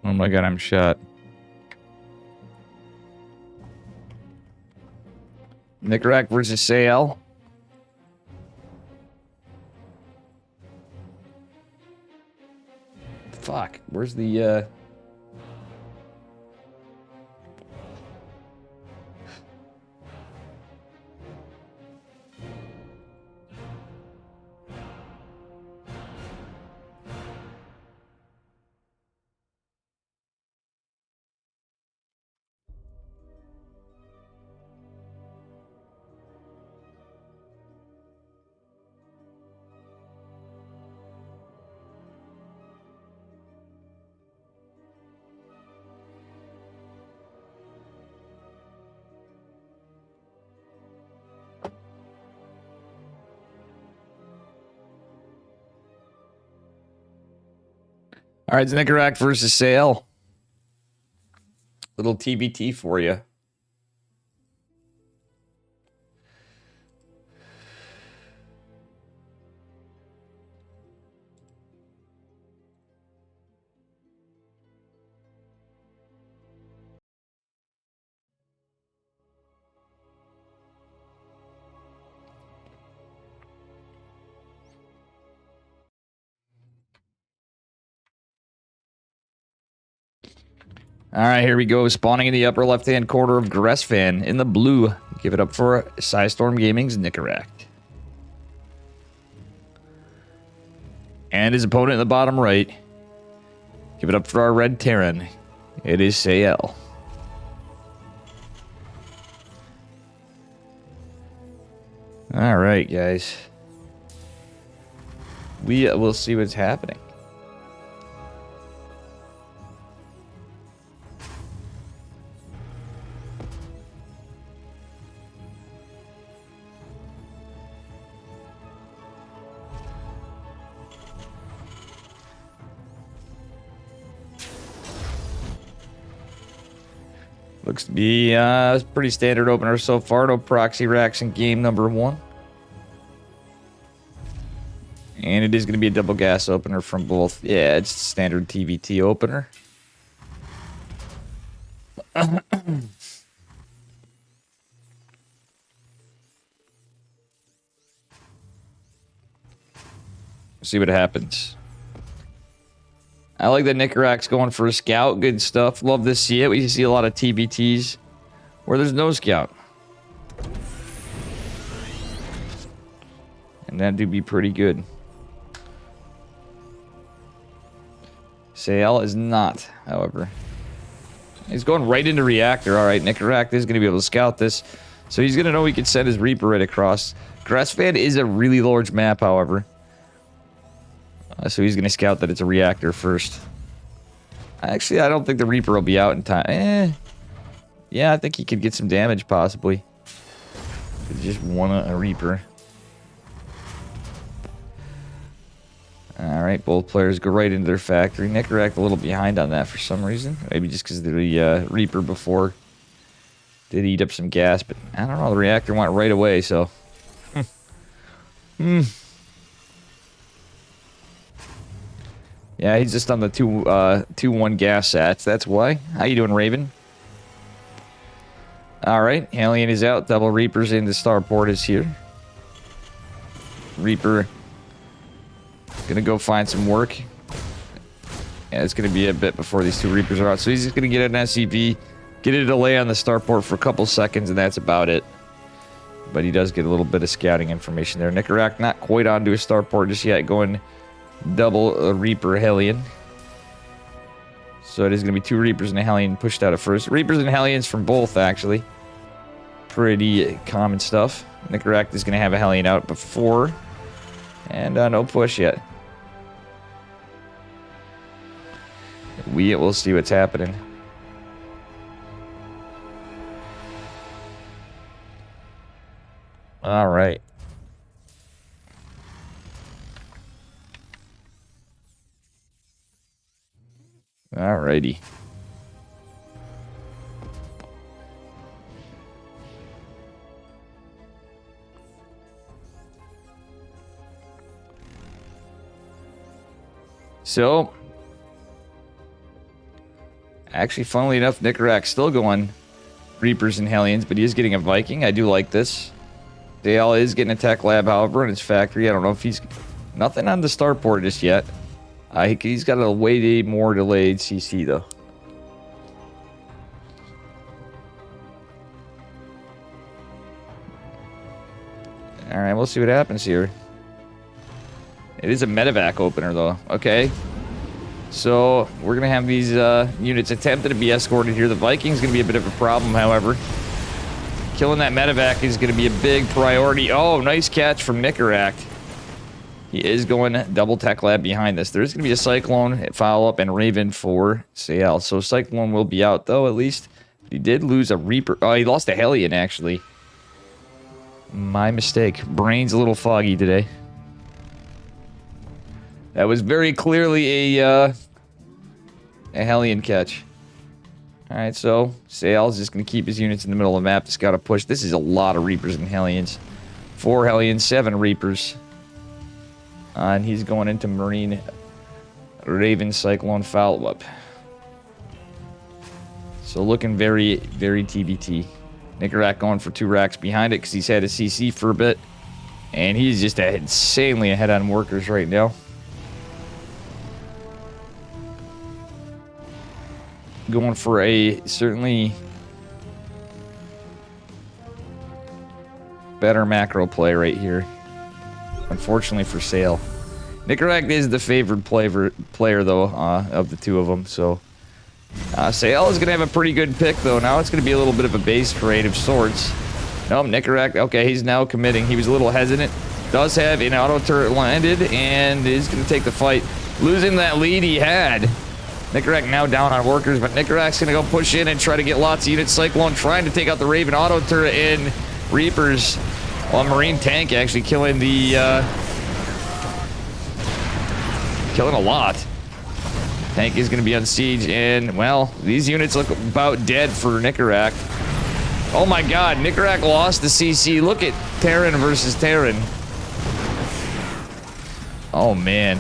Oh my god, I'm shot. Nicorrect versus Sayel. Fuck, where's the All right, it's Nicarac versus Sale. Little TBT for you. All right, here we go. Spawning in the upper left-hand corner of Gressfan in the blue. Give it up for Psystorm Gaming's Nicarac. And his opponent in the bottom right. Give it up for our red Terran. It is Sael. All right, guys. We will see what's happening. Looks to be a pretty standard opener so far. No proxy racks in game number 1. And it is going to be a double gas opener from both. Yeah, it's standard TVT opener. See what happens. I like that Nicarac's going for a scout. Good stuff. Love to see it. We see a lot of TBTs where there's no scout. And that do be pretty good. Sael is not, however. He's going right into Reactor. All right, Nicarac is going to be able to scout this. So he's going to know he can send his Reaper right across. Gressfan is a really large map, however. So he's going to scout that it's a Reactor first. Actually, I don't think the Reaper will be out in time. Yeah, I think he could get some damage, possibly. Just one a Reaper. Alright, both players go right into their factory. Nicarac a little behind on that for some reason. Maybe just because the Reaper before did eat up some gas. But I don't know, the Reactor went right away, so... Yeah, he's just on the 2-1 gas sats. That's why. How you doing, Raven? Alright, Alien is out. Double Reapers in. The starport is here. Reaper gonna go find some work. Yeah, it's gonna be a bit before these two Reapers are out. So he's just gonna get an SCV, get a delay on the starport for a couple seconds, and that's about it. But he does get a little bit of scouting information there. Nicarac not quite onto his starport just yet, going double Reaper Hellion. So it is going to be 2 Reapers and a Hellion pushed out at first. Reapers and Hellions from both, actually. Pretty common stuff. Nicarac is going to have a Hellion out before. And no push yet. We will see what's happening. All right. Alrighty. So, actually, funnily enough, Nicarac's still going Reapers and Hellions, but he is getting a Viking. I do like this. Dale is getting a tech lab, however, in his factory. I don't know if he's... Nothing on the starport just yet. He's got a way more delayed CC, though. Alright, we'll see what happens here. It is a medevac opener, though. Okay. So, we're going to have these units attempted to be escorted here. The Viking's going to be a bit of a problem, however. Killing that medevac is going to be a big priority. Oh, nice catch from Nicarac. He is going double tech lab behind this. There's going to be a Cyclone follow-up and Raven for Sael. So Cyclone will be out, though, at least. He did lose a Reaper. Oh, he lost a Hellion, actually. My mistake. Brain's a little foggy today. That was very clearly a a Hellion catch. Alright, so Sael's just going to keep his units in the middle of the map. Just got to push. This is a lot of Reapers and Hellions. 4 Hellions, 7 Reapers. And he's going into Marine Raven Cyclone follow-up. So looking very, very TBT. Nicorak going for 2 racks behind it because he's had a CC for a bit. And he's just insanely ahead on workers right now. Going for a certainly better macro play right here. Unfortunately for Sael. Nicorak is the favored player though, of the two of them, so Sael is going to have a pretty good pick though. Now it's going to be a little bit of a base trade of sorts. No, Nicorak, okay, he's now committing. He was a little hesitant. Does have an auto turret landed and is going to take the fight. Losing that lead he had. Nicorak now down on workers, but Nicorak's going to go push in and try to get lots of units. Cyclone trying to take out the Raven auto turret and Reapers. Well, Marine tank actually killing the... killing a lot. Tank is going to be on siege, and, well, these units look about dead for Nicorak. Oh my god, Nicorak lost the CC. Look at Terran versus Terran. Oh, man.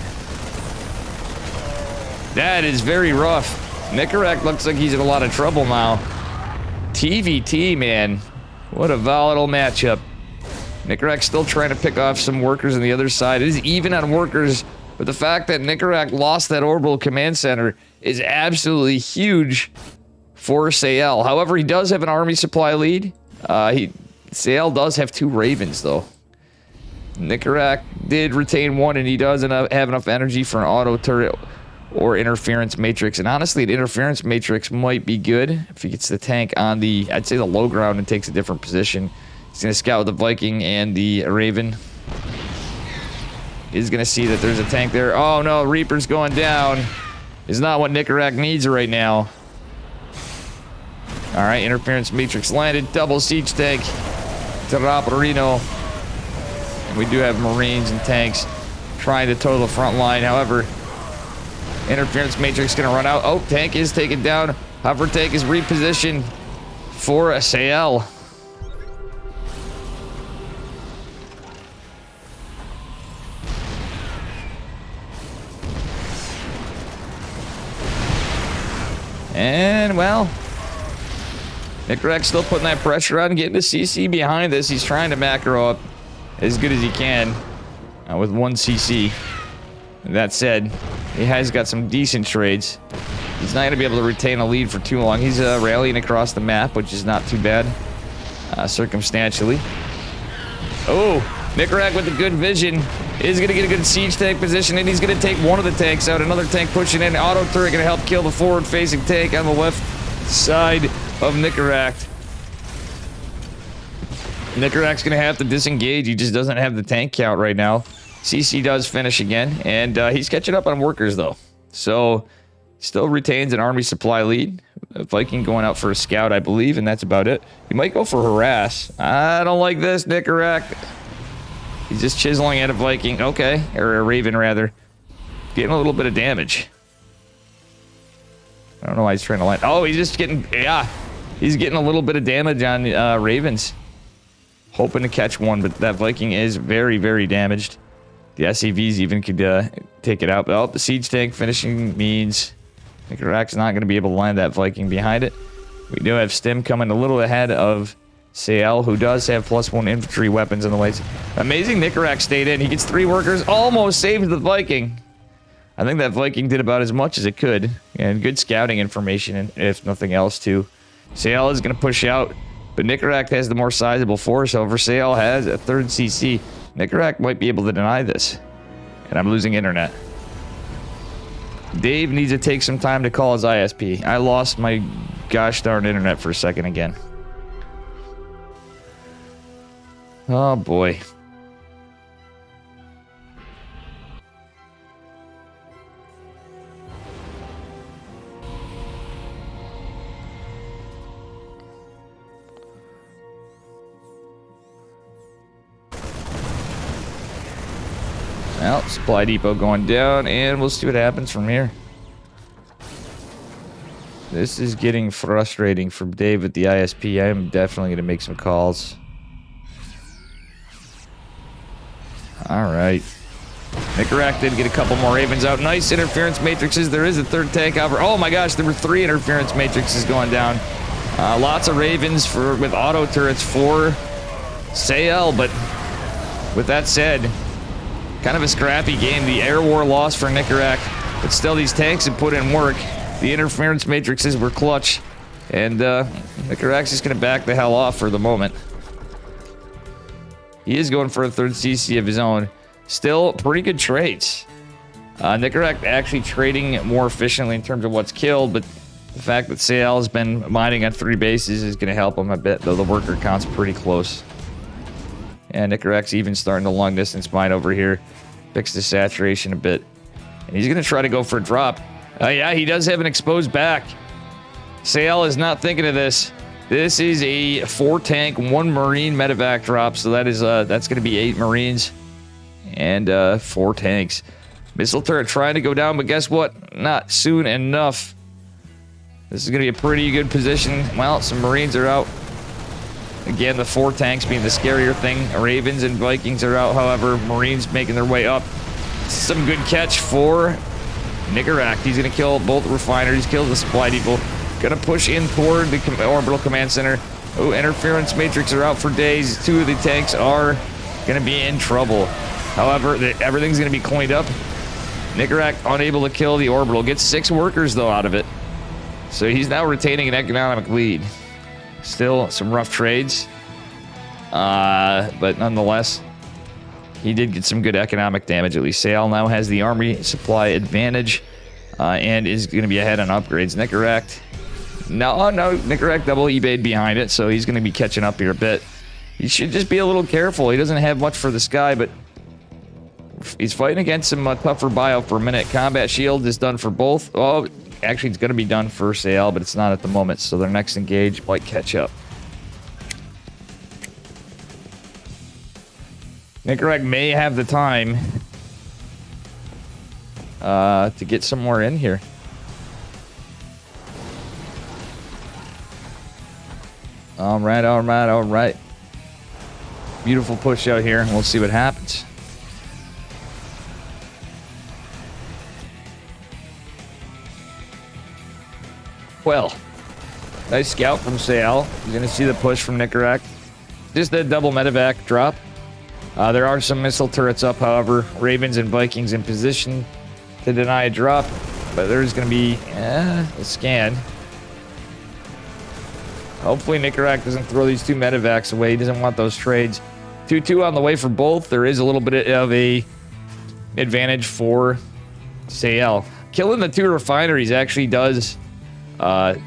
That is very rough. Nicorak looks like he's in a lot of trouble now. TVT, man. What a volatile matchup. Nicorak's still trying to pick off some workers on the other side. It is even on workers, but the fact that Nicorak lost that orbital command center is absolutely huge for Sael. However, he does have an army supply lead. Sael does have 2 Ravens, though. Nicorak did retain 1, and he does have enough energy for an auto turret or interference matrix. And honestly, an interference matrix might be good if he gets the tank on the, I'd say, the low ground and takes a different position. He's going to scout the Viking and the Raven. He's going to see that there's a tank there. Oh no, Reaper's going down. Is not what Nicorak needs right now. Alright, interference matrix landed. Double siege tank to Raparino. And we do have Marines and tanks trying to total the front line. However, interference matrix going to run out. Oh, tank is taken down. Hover tank is repositioned for a Sael. And, well, Nicorak's still putting that pressure on, getting the CC behind this. He's trying to macro up as good as he can with 1 CC. That said, he has got some decent trades. He's not going to be able to retain a lead for too long. He's rallying across the map, which is not too bad, circumstantially. Oh, Nicorak with the good vision is going to get a good siege tank position, and he's going to take one of the tanks out. Another tank pushing in. Auto turret going to help kill the forward-facing tank on the left side of Nicorak. Nicorak's going to have to disengage. He just doesn't have the tank count right now. CC does finish again, and he's catching up on workers, though. So, still retains an army supply lead. Viking going out for a scout, I believe, and that's about it. He might go for harass. I don't like this, Nicorak. He's just chiseling at a Viking. Okay, or a Raven, rather. Getting a little bit of damage. I don't know why he's trying to land. Oh, he's just getting... Yeah, he's getting a little bit of damage on Ravens. Hoping to catch one, but that Viking is very, very damaged. The SCVs even could take it out. But, oh, the siege tank finishing means Nicorak's not going to be able to land that Viking behind it. We do have Stim coming a little ahead of Sael, who does have +1 infantry weapons in the ways. Amazing Nicorak stayed in. He gets 3 workers. Almost saves the Viking. I think that Viking did about as much as it could. And good scouting information, if nothing else, too. Sael is going to push out. But Nicorak has the more sizable force. However, Sael has a 3rd CC. Nicorak might be able to deny this. And I'm losing internet. Dave needs to take some time to call his ISP. I lost my gosh darn internet for a second again. Oh boy. Well, supply depot going down, and we'll see what happens from here. This is getting frustrating for Dave at the ISP. I am definitely going to make some calls. All right. Nickerack did get a couple more Ravens out. Nice interference matrices. There is a third tank over. Oh my gosh, there were 3 interference matrices going down. Lots of Ravens with auto turrets for Sayel, but with that said, kind of a scrappy game. The air war loss for Nickerack, but still these tanks have put in work. The interference matrices were clutch, and Nickerack's just going to back the hell off for the moment. He is going for a third CC of his own. Still pretty good trades. Nickerack actually trading more efficiently in terms of what's killed, but the fact that Sayel has been mining on 3 bases is going to help him a bit, though the worker count's pretty close. And Nickerack's even starting to long distance mine over here. Fix the saturation a bit. And he's going to try to go for a drop. Yeah, he does have an exposed back. Sayel is not thinking of this. This is a 4-tank, 1 Marine medevac drop, so that is that's going to be 8 Marines and 4 tanks. Missile turret trying to go down, but guess what? Not soon enough. This is going to be a pretty good position. Well, some Marines are out. Again, the 4 tanks being the scarier thing. Ravens and Vikings are out, however. Marines making their way up. Some good catch for Nickerack. He's going to kill both refineries, kill the supply depot. Going to push in toward the orbital command center. Oh, interference matrix are out for days. 2 of the tanks are going to be in trouble. However, everything's going to be cleaned up. Nickerack unable to kill the orbital. Gets 6 workers, though, out of it. So he's now retaining an economic lead. Still some rough trades. But nonetheless, he did get some good economic damage. At least Sayel now has the army supply advantage and is going to be ahead on upgrades. Nickerack, no, Nickerack double eBayed behind it, so he's going to be catching up here a bit. He should just be a little careful. He doesn't have much for the sky, but he's fighting against some tougher bio for a minute. Combat shield is done for both. Oh, actually, it's going to be done for Sayel, but it's not at the moment, so their next engage might catch up. Nickerack may have the time to get somewhere in here. All right. Beautiful push out here. We'll see what happens. Well, nice scout from Sayel. You're going to see the push from Nickerack. Just a double medevac drop. There are some missile turrets up, however. Ravens and Vikings in position to deny a drop. But there's going to be a scan. Hopefully Nickerack doesn't throw these 2 medevacs away. He doesn't want those trades. 2-2 on the way for both. There is a little bit of a advantage for Sayel. Killing the 2 refineries actually does help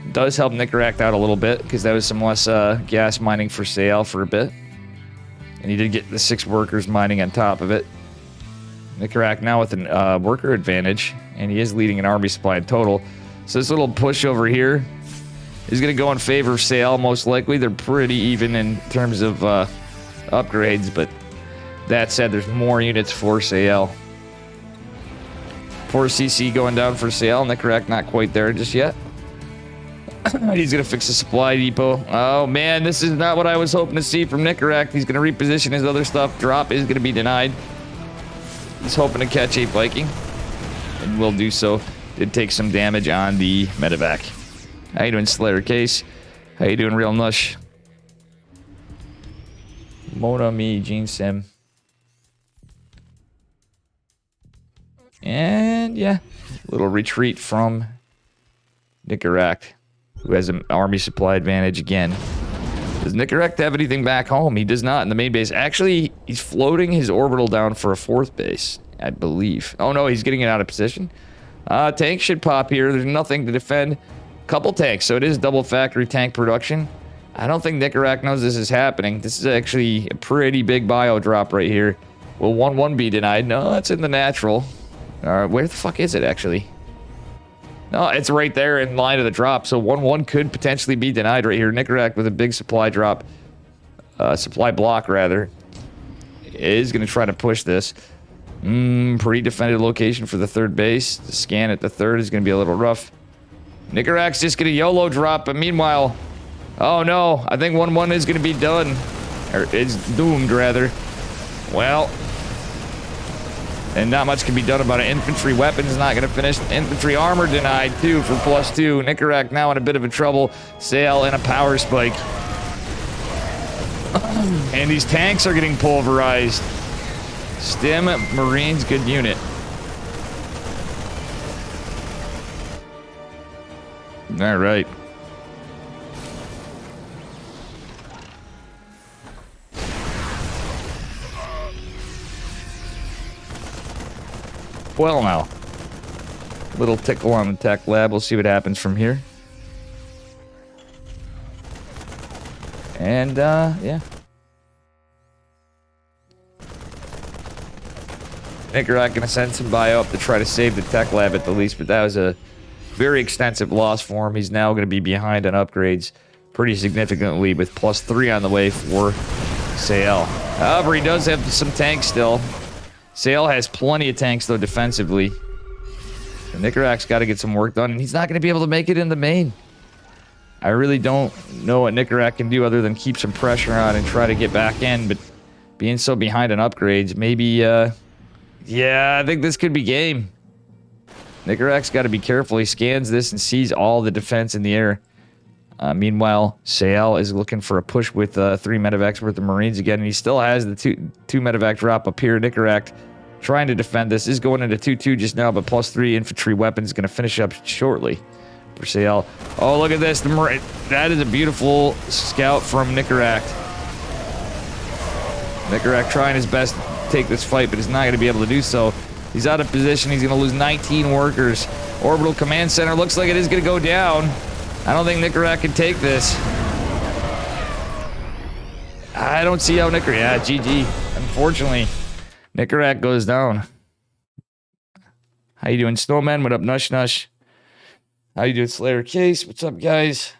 Nickerack out a little bit, because that was some less gas mining for Sayel for a bit. And he did get the 6 workers mining on top of it. Nickerack now with a worker advantage, and he is leading an army supply in total. So this little push over here is going to go in favor of Sayel, most likely. They're pretty even in terms of upgrades, but that said, there's more units for Sayel. 4 CC going down for Sayel. Nickerack not quite there just yet. He's going to fix the supply depot. Oh, man, this is not what I was hoping to see from Nickerack. He's going to reposition his other stuff. Drop is going to be denied. He's hoping to catch a Viking, and will do so. Did take some damage on the medevac. How you doing, Slayer Case? How you doing, Real Nush? Mona Me, Gene Sim. And, yeah, little retreat from Nickerack, who has an army supply advantage again. Does Nickerack have anything back home? He does not in the main base. Actually, he's floating his orbital down for a 4th base, I believe. Oh, no, he's getting it out of position. Tank should pop here. There's nothing to defend. Couple tanks, so it is double factory tank production. I don't think Nickerack knows this is happening. This is actually a pretty big bio drop right here. Will 1-1 be denied? No, it's in the natural. Where the fuck is it, actually? No, it's right there in line of the drop, so 1-1 could potentially be denied right here. Nickerack with a big supply drop. Supply block, rather. Is going to try to push this. Pretty defended location for the 3rd base. The scan at the 3rd is going to be a little rough. Nicorak's just gonna YOLO drop, but meanwhile... Oh no, I think 1-1 is gonna be done. Or it's doomed, rather. Well... And not much can be done about it. Infantry weapons not gonna finish. Infantry armor denied, too, for +2. Nicorak now in a bit of a trouble. Sail in a power spike. And these tanks are getting pulverized. Stim Marines, good unit. All right. Well now. Little tickle on the tech lab. We'll see what happens from here. And, yeah. Nicorak gonna send some bio up to try to save the tech lab at the least, but that was a very extensive loss for him. He's now gonna be behind on upgrades pretty significantly with +3 on the way for Sael. However, he does have some tanks still. Sael has plenty of tanks, though, defensively. So Nicorak's got to get some work done, and he's not going to be able to make it in the main. I really don't know what Nicorak can do other than keep some pressure on and try to get back in, but being so behind on upgrades, maybe, yeah, I think this could be game. Nicorak's got to be careful. He scans this and sees all the defense in the air. Meanwhile, Sael is looking for a push with 3 medevacs worth of Marines again, and he still has the two medevac drop up here. Nicorak trying to defend this. Is going into 2-2 just now, but +3 infantry weapons going to finish up shortly for Sael. Oh, look at this. That is a beautiful scout from Nicorak. Nicorak trying his best to take this fight, but he's not going to be able to do so. He's out of position. He's going to lose 19 workers. Orbital Command Center looks like it is going to go down. I don't think Nicorak can take this. I don't see how Nicorak... Yeah, GG. Unfortunately, Nicorak goes down. How you doing, Snowman? What up, Nush Nush? How you doing, Slayer Case? What's up, guys?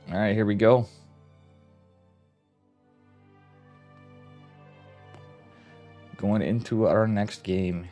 All right, here we go. Going into our next game.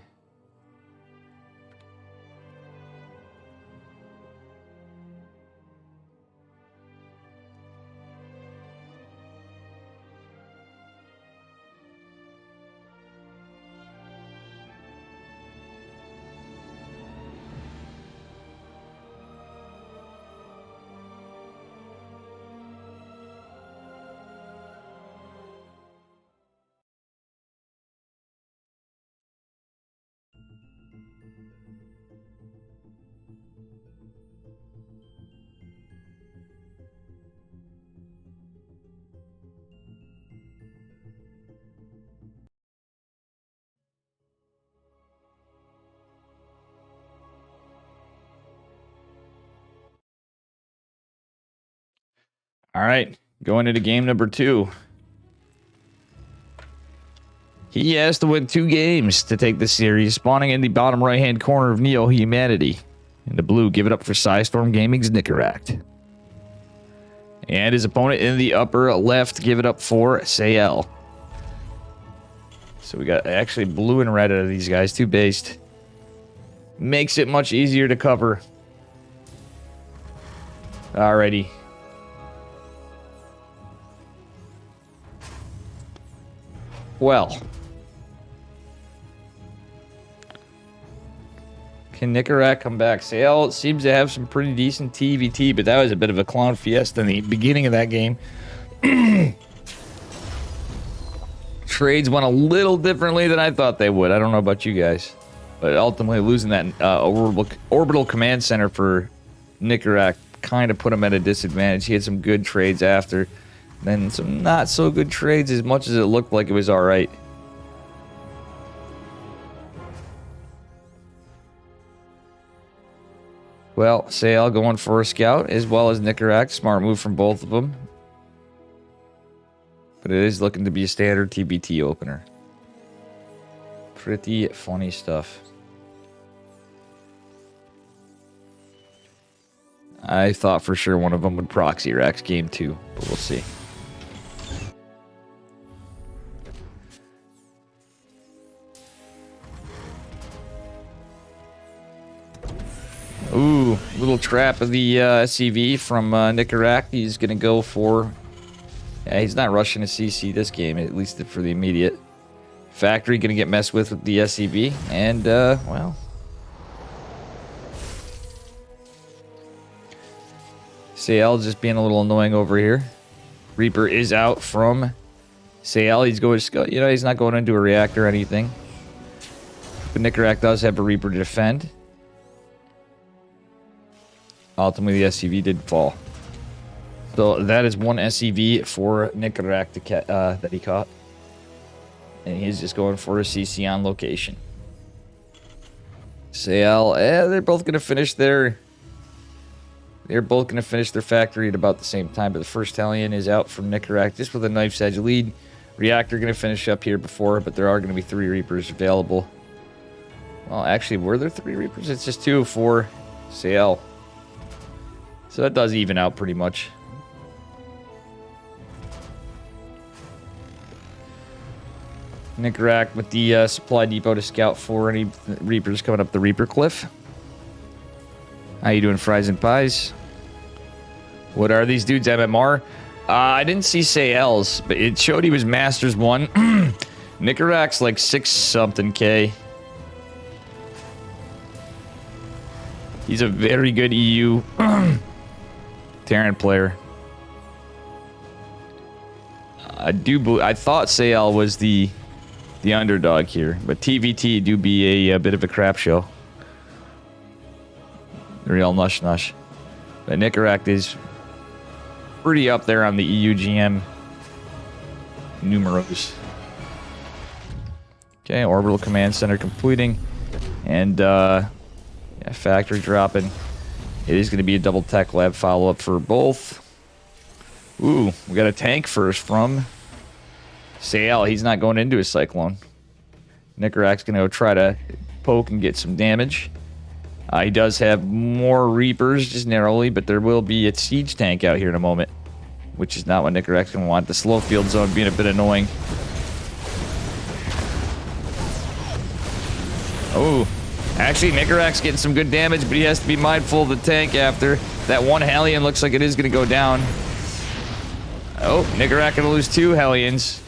All right, going into game number 2. He has to win 2 games to take the series, spawning in the bottom right-hand corner of Neo Humanity. In the blue, give it up for Psystorm Gaming's Nicorak. And his opponent in the upper left, give it up for Sael. So we got actually blue and red out of these guys, 2 based. Makes it much easier to cover. Alrighty. Well. Can Nicorak come back? Sael seems to have some pretty decent TVT, but that was a bit of a clown fiesta in the beginning of that game. Trades went a little differently than I thought they would. I don't know about you guys. But ultimately losing that orbital command center for Nicorak kind of put him at a disadvantage. He had some good trades after, then some not so good trades, as much as it looked like it was all right. Well, Sayal going for a scout, as well as Nicorak. Smart move from both of them. But it is looking to be a standard TBT opener. Pretty funny stuff. I thought for sure one of them would proxy Rex game 2, but we'll see. Ooh, little trap of the SCV from Nicorak. He's going to go for... Yeah, he's not rushing to CC this game, at least for the immediate. Factory going to get messed with the SCV, and, well... Sayal just being a little annoying over here. Reaper is out from Sayal. He's going to... You know, he's not going into a reactor or anything. But Nicorak does have a Reaper to defend. Ultimately, the SCV did fall. So that is one SCV for Nicorak that he caught. And he's just going for a CC on location. Sayal, they're both going to finish their... They're both going to finish their factory at about the same time. But the first Hellion is out from Nicorak just with a knife's edge lead. Reactor going to finish up here before, but there are going to be 3 Reapers available. Well, actually, were there 3 Reapers? It's just 2 for Sayal. So that does even out pretty much. Nicorak with the supply depot to scout for any Reapers coming up the Reaper Cliff. How you doing, fries and pies? What are these dudes, MMR? I didn't see Sayal's, but it showed he was Masters 1. Nicorak's like 6-something K. He's a very good EU Terran player. I thought Sayal was the underdog here, but TVT do be a bit of a crap show. Real nush nush. But Nicorak is pretty up there on the EU GM numeros. Okay, orbital command center completing, and yeah, factory dropping. It is going to be a double tech lab follow-up for both. Ooh, we got a tank first from Sayal. He's not going into his Cyclone. Nicorak's going to go try to poke and get some damage. He does have more Reapers, just narrowly, but there will be a siege tank out here in a moment, which is not what Nicorak's going to want. The slow field zone being a bit annoying. Oh, actually, Nicorak's getting some good damage, but he has to be mindful of the tank after. That one Hellion looks like it is going to go down. Oh, Nicorak going to lose 2 Hellions.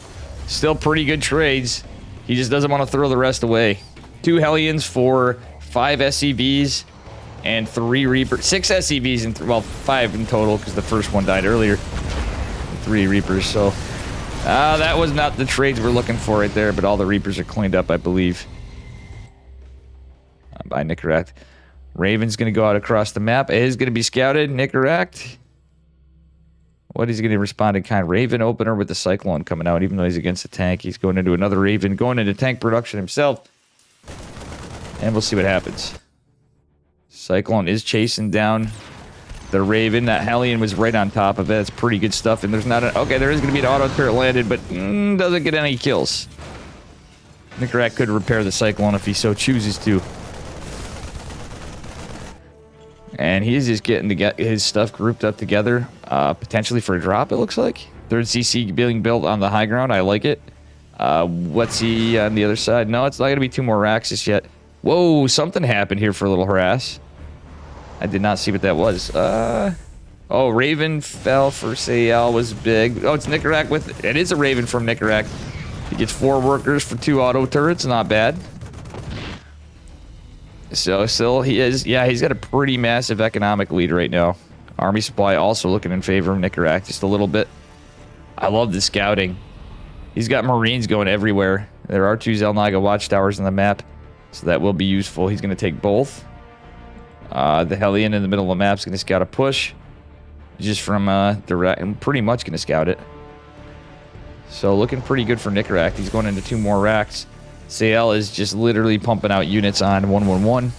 Still pretty good trades. He just doesn't want to throw the rest away. 2 Hellions for 5 SCVs and 3 Reapers. 6 SCVs and, well, 5 in total because the first one died earlier. 3 Reapers, so... that was not the trades we're looking for right there, but all the Reapers are cleaned up, I believe. By Nicorak. Raven's going to go out across the map. It is going to be scouted. Nicorak. What is he going to respond in kind? Raven opener with the Cyclone coming out, even though he's against the tank. He's going into another Raven, going into tank production himself. And we'll see what happens. Cyclone is chasing down the Raven. That Hellion was right on top of it. It's pretty good stuff. And there's not a... Okay, there is going to be an auto turret landed, but doesn't get any kills. Nicorak could repair the Cyclone if he so chooses to. And he's just getting to get his stuff grouped up together, potentially for a drop, it looks like. 3rd CC being built on the high ground. I like it. What's he on the other side? No, it's not going to be 2 more Raxus yet. Whoa, something happened here for a little harass. I did not see what that was. Oh, Raven fell for Sayal was big. Oh, it's Nicorak with... It is a Raven from Nicorak. He gets 4 workers for 2 auto turrets. Not bad. So, still, he is... Yeah, he's got a pretty massive economic lead right now. Army supply also looking in favor of Nicorak just a little bit. I love the scouting. He's got Marines going everywhere. There are 2 Zelnaga watchtowers on the map. So that will be useful. He's going to take both. The Hellion in the middle of the map is going to scout a push. Just from direct, I'm pretty much going to scout it. So looking pretty good for Nickerack. He's going into 2 more racks. Sael is just literally pumping out units on 111.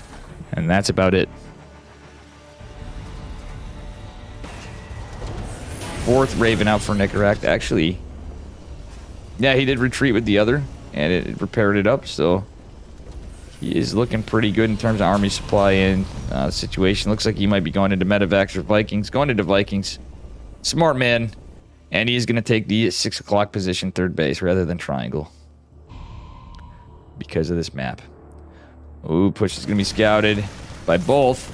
And that's about it. 4th Raven out for Nickerack. Actually, yeah, he did retreat with the other. And it repaired it up, so he is looking pretty good in terms of army supply and situation. Looks like he might be going into medevacs or Vikings. Going into Vikings. Smart man. And he is going to take the 6 o'clock position, 3rd base, rather than triangle. Because of this map. Ooh, push is going to be scouted by both.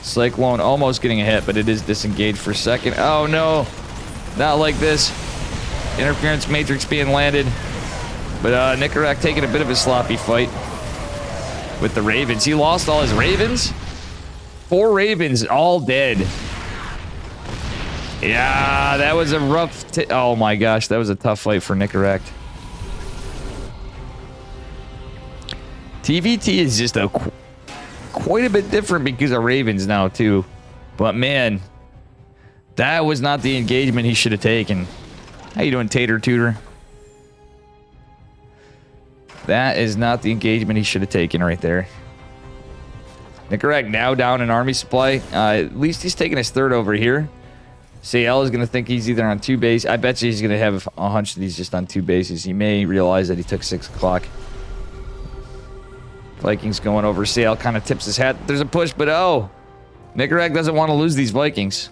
Cyclone almost getting a hit, but it is disengaged for a second. Oh, no. Not like this. Interference matrix being landed. But Nickerack taking a bit of a sloppy fight with the Ravens. He lost all his Ravens. 4 Ravens, all dead. Yeah, that was a rough... oh my gosh, that was a tough fight for Nickerack. TVT is just quite a bit different because of Ravens now, too. But man, that was not the engagement he should have taken. How you doing, Tater Tutor? That is not the engagement he should have taken right there. Nickerack now down in army supply. At least he's taking his 3rd over here. Sael is going to think he's either on 2 bases. I bet you he's going to have a hunch that he's just on 2 bases. He may realize that he took 6 o'clock. Vikings going over. Sael kind of tips his hat. There's a push, but oh! Nickerack doesn't want to lose these Vikings.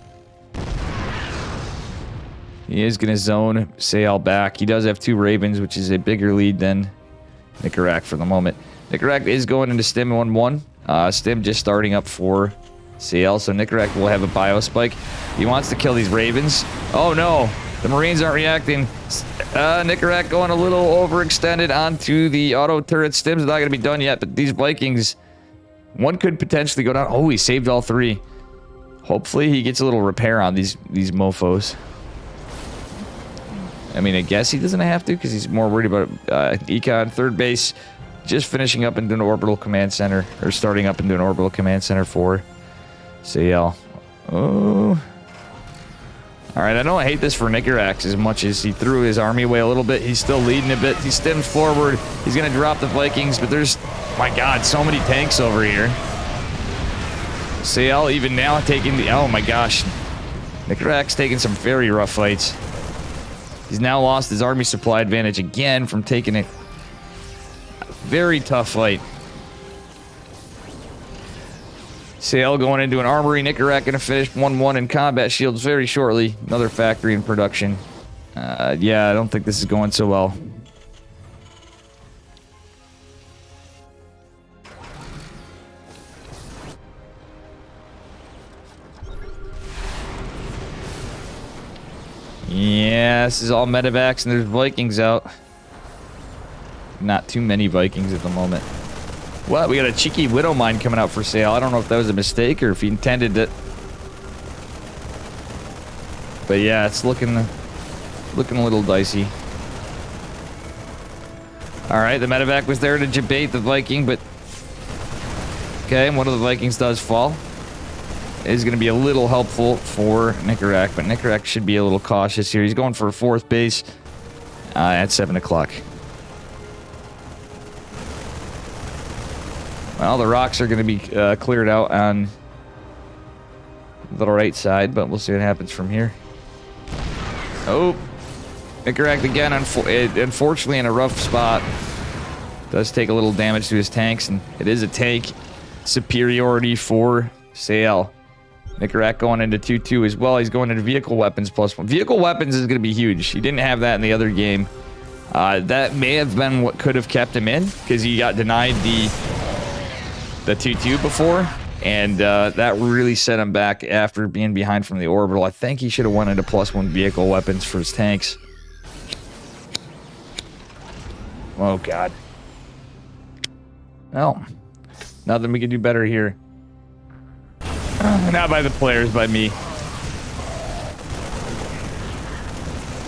He is going to zone Sael back. He does have 2 Ravens, which is a bigger lead than Nickerack for the moment. Nickerack is going into Stim 1-1. Stim just starting up for Sael, so Nickerack will have a bio spike. He wants to kill these Ravens. Oh no, the Marines aren't reacting. Nickerack going a little overextended onto the auto turret. Stim's not going to be done yet, but these Vikings, one could potentially go down. Oh, he saved all 3. Hopefully he gets a little repair on these mofos. I mean, I guess he doesn't have to because he's more worried about Econ. 3rd base, just finishing up into an orbital command center, or starting up into an orbital command center for Sael. Oh. Alright, I don't hate this for Nickerack as much as he threw his army away a little bit. He's still leading a bit. He stems forward. He's going to drop the Vikings, but there's, my god, so many tanks over here. Sael even now taking the, oh my gosh. Nickerack's taking some very rough fights. He's now lost his army supply advantage again from taking a very tough fight. Sael going into an armory. Nickerack going to finish 1-1 in combat shields very shortly. Another factory in production. Yeah, I don't think this is going so well. Yeah, this is all medevacs and there's Vikings out. Not too many Vikings at the moment. What? We got a cheeky Widow Mine coming out for sale. I don't know if that was a mistake or if he intended it. But yeah, it's looking a little dicey. Alright, the medevac was there to debate the Viking, but... okay, one of the Vikings does fall. It is going to be a little helpful for Nickerack, but Nickerack should be a little cautious here. He's going for a 4th base at 7 o'clock. Well, the rocks are going to be cleared out on the right side, but we'll see what happens from here. Oh, Nickerack again, unfortunately in a rough spot. Does take a little damage to his tanks, and it is a tank superiority for Sael. Nickerack going into 2-2 as well. He's going into vehicle weapons +1. Vehicle weapons is going to be huge. He didn't have that in the other game. That may have been what could have kept him in, because he got denied the 2-2 before, and that really set him back after being behind from the orbital. I think he should have went into +1 vehicle weapons for his tanks. Oh god. Well, nothing we can do better here. Not by the players, by me.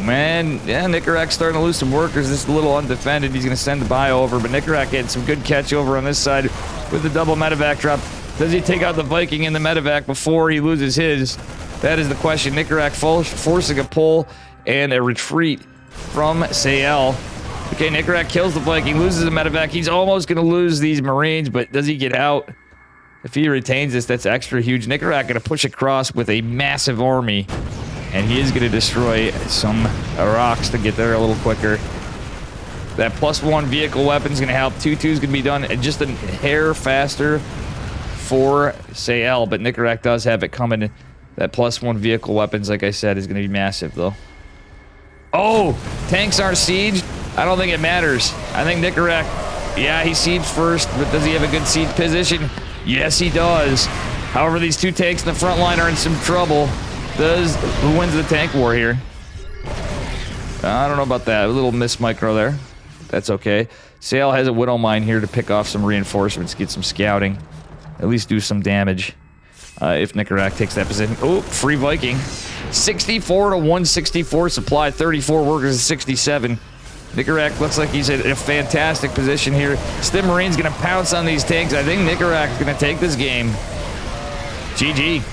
Man, yeah, Nicorak's starting to lose some workers. This is a little undefended. He's going to send the bio over, but Nicorak had some good catch over on this side with the double medevac drop. Does he take out the Viking in the medevac before he loses his? That is the question. Nicorak forcing a pull and a retreat from Sayel. Okay, Nicorak kills the Viking, loses the medevac. He's almost going to lose these Marines, but does he get out? If he retains this, that's extra huge. Nicorak going to push across with a massive army. And he is going to destroy some rocks to get there a little quicker. That +1 vehicle weapon is going to help. 2-2 is going to be done just a hair faster for Sayel, but Nicorak does have it coming. That +1 vehicle weapons, like I said, is going to be massive, though. Oh, tanks aren't sieged? I don't think it matters. I think Nicorak, yeah, he sieged first, but does he have a good siege position? Yes, he does. However, these 2 tanks in the front line are in some trouble. Who wins the tank war here? I don't know about that. A little miss micro there. That's okay. Sayel has a Widow Mine here to pick off some reinforcements, get some scouting. At least do some damage. If Nicorak takes that position. Oh, free Viking. 64 to 164 supply, 34 workers to 67. Nicorak looks like he's in a fantastic position here. Stim Marine's going to pounce on these tanks. I think Nicorak's going to take this game. GG.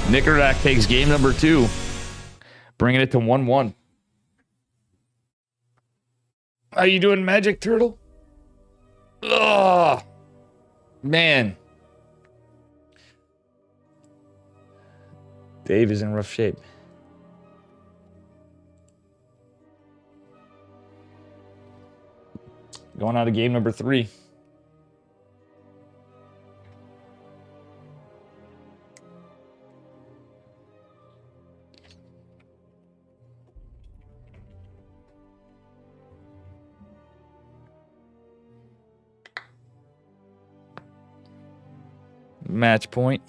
Nicorak takes game number 2, bringing it to 1-1. How you doing, Magic Turtle? Oh, man. Dave is in rough shape. Going out of game number 3. Match point.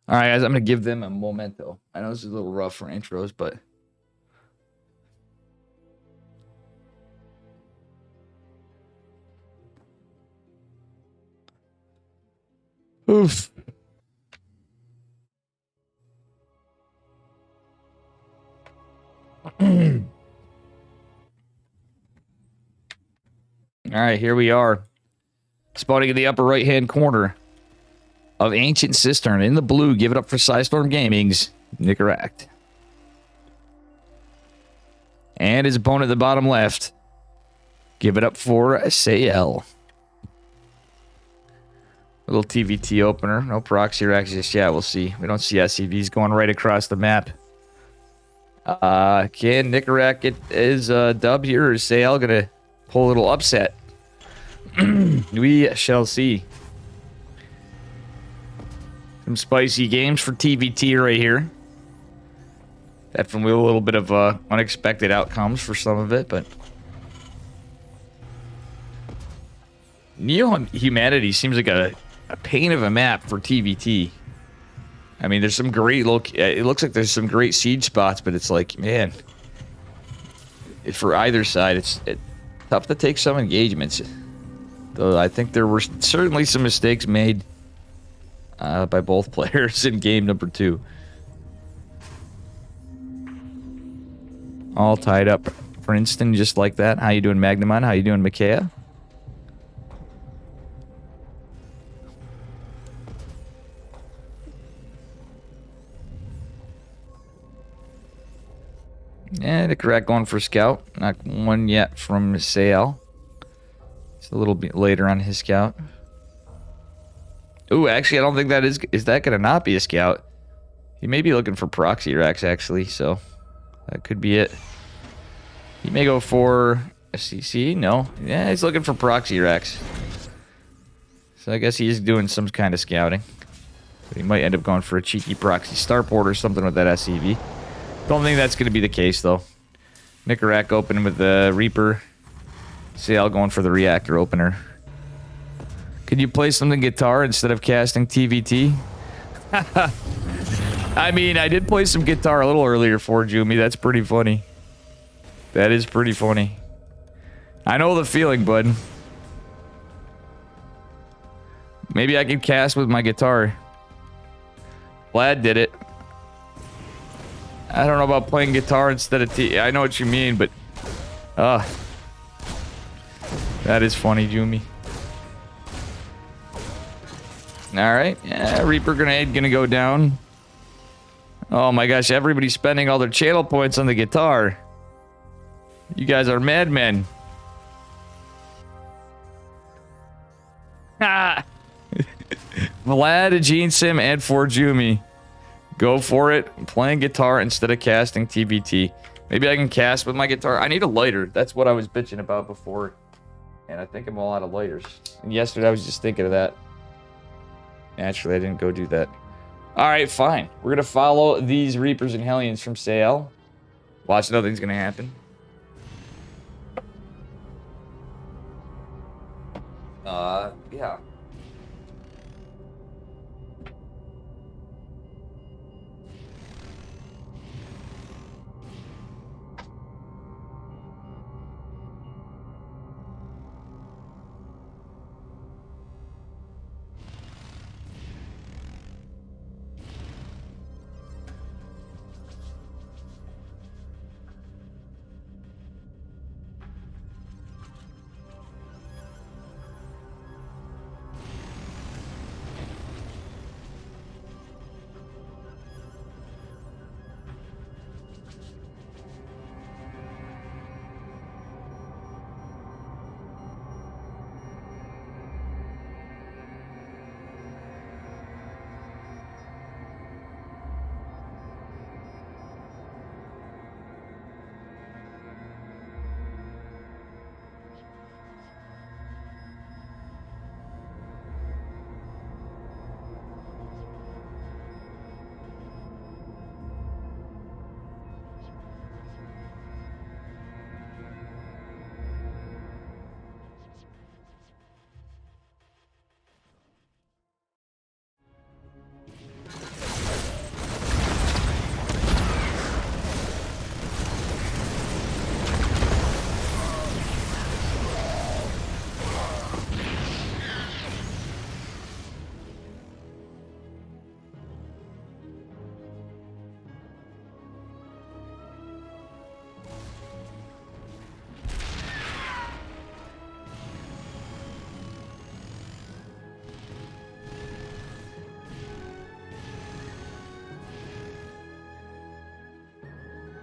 All right, guys, I'm going to give them a memento. I know this is a little rough for intros, but oof. All right, here we are. Spotting in the upper right-hand corner of Ancient Cistern in the blue. Give it up for Psystorm Gaming's Nicorak. And his opponent at the bottom left. Give it up for Sayel. A little TVT opener. No proxy racks just yet. We'll see. We don't see SCVs going right across the map. Can Nicorak get his dub here, or is Sayel going to pull a little upset? We shall see. Some spicy games for TVT right here. Definitely a little bit of unexpected outcomes for some of it, but Neo Humanity seems like a pain of a map for TVT. I mean, there's some great it looks like there's some great siege spots, but it's like, man, for either side, it's tough to take some engagements. Though I think there were certainly some mistakes made by both players in game number 2. All tied up. Princeton, just like that. How you doing, Magnamon? How you doing, Micaiah? And Nicorak going for scout. Not one yet from Sayel. It's a little bit later on his scout. Ooh, actually, I don't think that is that going to not be a scout? He may be looking for proxy racks, actually, so that could be it. He may go for a CC. No. Yeah, he's looking for proxy racks. So I guess he's doing some kind of scouting. But he might end up going for a cheeky proxy starport or something with that SCV. Don't think that's going to be the case, though. Nicorak opening with the Reaper. Sayel going for the reactor opener. Could you play something guitar instead of casting TVT? I mean, I did play some guitar a little earlier for Jumi. That's pretty funny. That is pretty funny. I know the feeling, bud. Maybe I could cast with my guitar. Vlad did it. I don't know about playing guitar instead of I know what you mean, but... that is funny, Jumi. Alright. Yeah, Reaper Grenade gonna go down. Oh my gosh, everybody's spending all their channel points on the guitar. You guys are madmen. Ah! Vlad, Gene Sim, and for Jumi. Go for it. I'm playing guitar instead of casting TBT. Maybe I can cast with my guitar. I need a lighter. That's what I was bitching about before. And I think I'm all out of lighters. And yesterday I was just thinking of that. Naturally, I didn't go do that. Alright, fine. We're gonna follow these Reapers and Hellions from Sael. Watch, nothing's gonna happen. Yeah.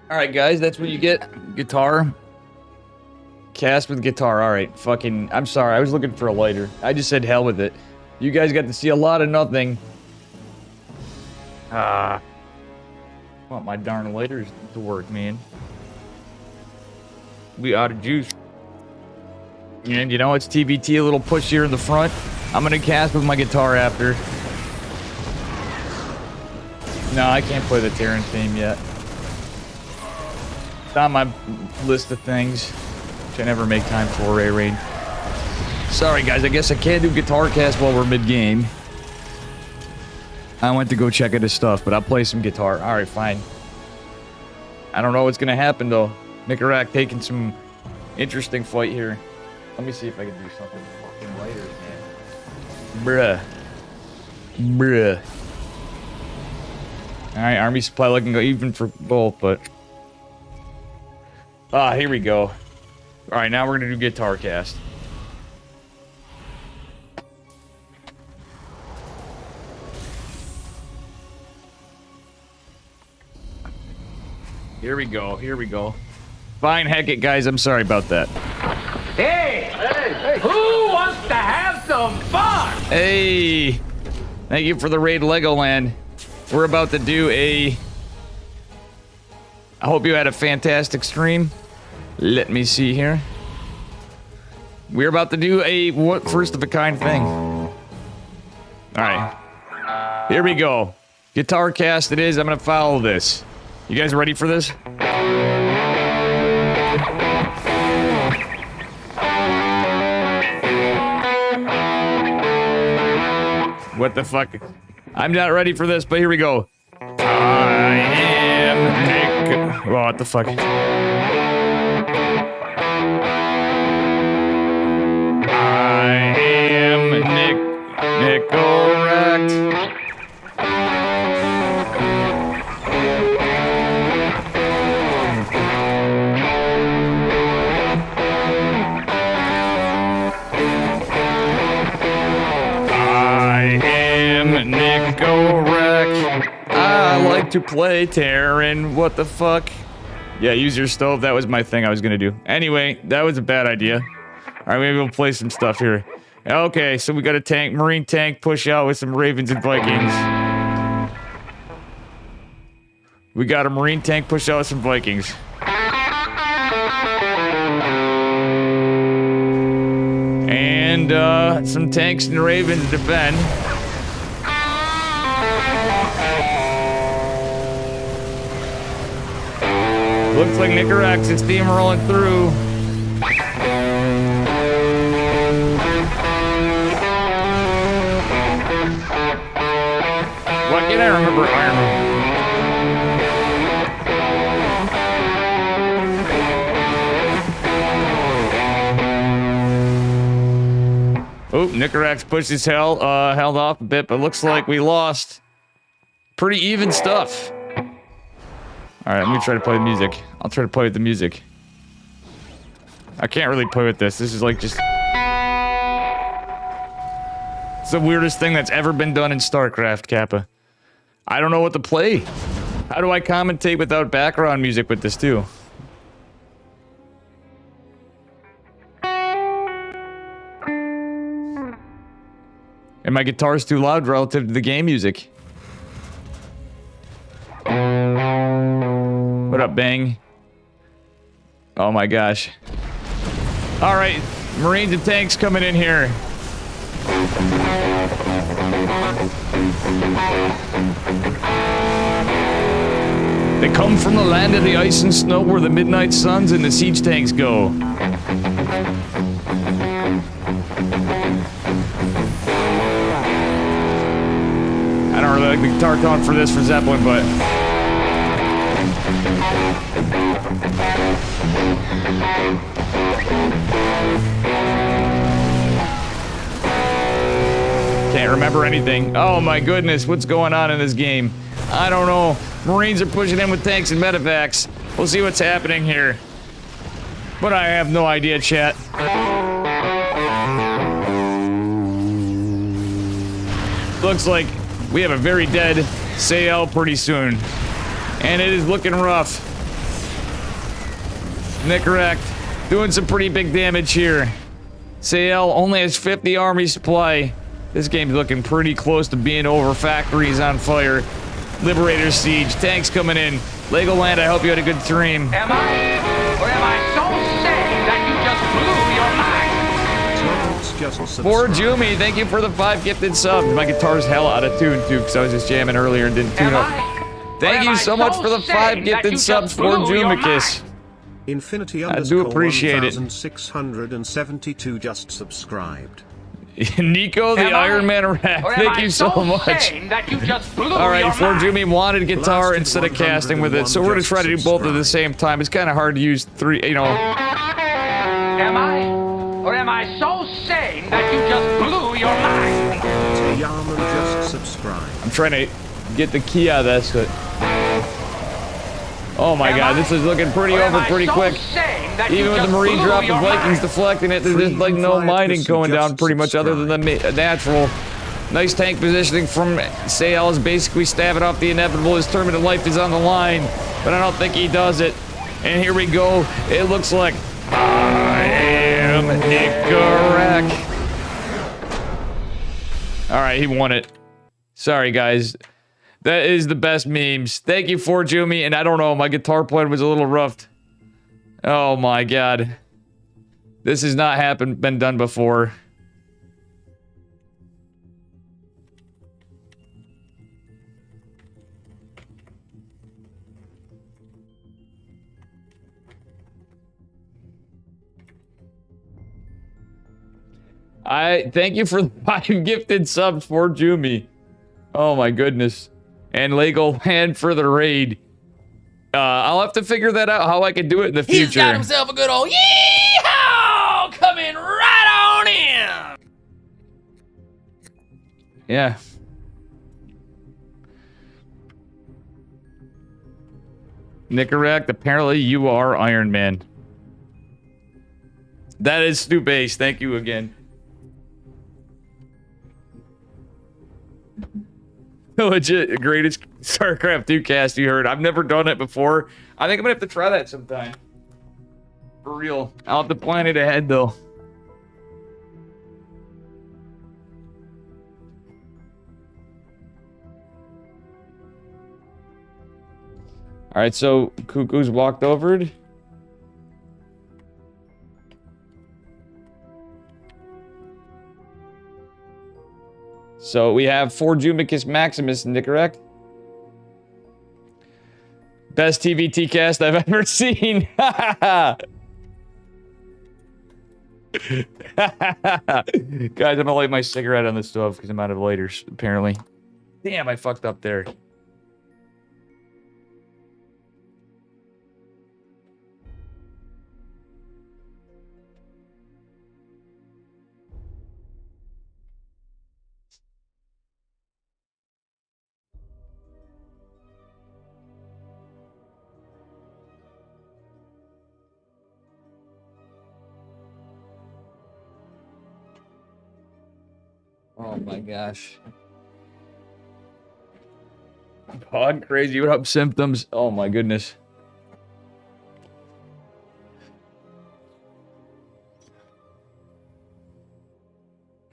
Alright, guys, that's what you get. Guitar. Cast with guitar. Alright, fucking... I'm sorry, I was looking for a lighter. I just said hell with it. You guys got to see a lot of nothing. I want my darn lighters to work, man. We out of juice. And you know, it's TBT, a little push here in the front. I'm gonna cast with my guitar after. No, I can't play the Terran theme yet. It's on my list of things, which I never make time for, Ray Rain. Sorry, guys, I guess I can't do guitar cast while we're mid-game. I went to go check out his stuff, but I'll play some guitar. Alright, fine. I don't know what's gonna happen, though. Nicarak taking some interesting fight here. Let me see if I can do something fucking lighter, man. Bruh. Alright, army supply looking go even for both, but... here we go. Alright, now we're gonna do guitar cast. Here we go. Fine, heck it, guys. I'm sorry about that. Hey! Who wants to have some fun? Hey! Thank you for the raid, Legoland. We're about to do a... I hope you had a fantastic stream. Let me see here. We're about to do a first of a kind thing. Alright. Here we go. Guitar cast it is. I'm gonna follow this. You guys ready for this? What the fuck? I'm not ready for this, but here we go. I am Nick. Oh, what the fuck? want to play Terran. What the fuck? Yeah, use your stove. That was my thing I was gonna do. Anyway, that was a bad idea. Alright, maybe we'll play some stuff here. Okay, so we got a tank, Marine tank, push out with some Ravens and Vikings. We got a Marine tank, push out with some Vikings. And, some tanks and Ravens to defend. Looks like Nicarax is steamrolling through. Why can't I remember Iron Man? Oh, Nicarax pushed his held off a bit, but looks like we lost. Pretty even stuff. Alright, let me try to play the music. I'll try to play with the music. I can't really play with this. This is like just... It's the weirdest thing that's ever been done in StarCraft, Kappa. I don't know what to play. How do I commentate without background music with this, too? And my guitar's too loud relative to the game music. What up, Bang? Oh my gosh. Alright, Marines and tanks coming in here. They come from the land of the ice and snow where the midnight suns and the siege tanks go. I don't really like the guitar tone for this for Zeppelin, but... Can't remember anything. Oh my goodness, what's going on in this game? I don't know. Marines are pushing in with tanks and medevacs. We'll see what's happening here. But I have no idea, chat. Looks like we have a very dead Sayel pretty soon. And it is looking rough. Nicarac doing some pretty big damage here. Sayel only has 50 army supply. This game's looking pretty close to being over. Factories on fire. Liberator siege. Tanks coming in. Legoland, I hope you had a good stream. Am I? Or am I so sane that you just blew your mind? For Jumi, thank you for the 5 gifted subs. My guitar's hell out of tune too, because I was just jamming earlier and didn't tune up. Thank you so much for the 5 gifted subs for Jumicus. Infinity I do appreciate it. 1672 just subscribed. Nico the Iron Man Rat, thank you so much. Alright, For Jumi wanted guitar instead of casting with it, so we're gonna try to do both at the same time. It's kind of hard to use 3, you know. Am I? Or am I so sane that you just blew your mind? Yaman just subscribed. I'm trying to get the key out of this, but... Oh my god, this is looking pretty over pretty quick. Even with the Marine drop, the Vikings deflecting it, there's just like no mining going down pretty much other than the natural. Nice tank positioning from Sayel is basically stabbing off the inevitable. His terminal life is on the line, but I don't think he does it. And here we go. It looks like I am Nicarac. Alright, he won it. Sorry, guys. That is the best memes. Thank you for Jumi, and I don't know, my guitar playing was a little rough. Oh my god. This has not been done before. Thank you for the 5 gifted subs for Jumi. Oh my goodness. And Legoland for the raid. I'll have to figure that out, how I can do it in the future. He's got himself a good old yeehaw coming right on in. Yeah. Nicarac, apparently you are Iron Man. That is Stu Base. Thank you again. Legit, greatest StarCraft 2 cast you heard. I've never done it before. I think I'm gonna have to try that sometime. For real. I'll have to plan it ahead though. Alright, so Cuckoo's walked over. So we have Forjumicus Maximus, correct? Best TVT cast I've ever seen. Guys, I'm gonna light my cigarette on the stove because I'm out of lighters, apparently. Damn, I fucked up there. Oh my gosh. Dog crazy, what up, symptoms? Oh my goodness.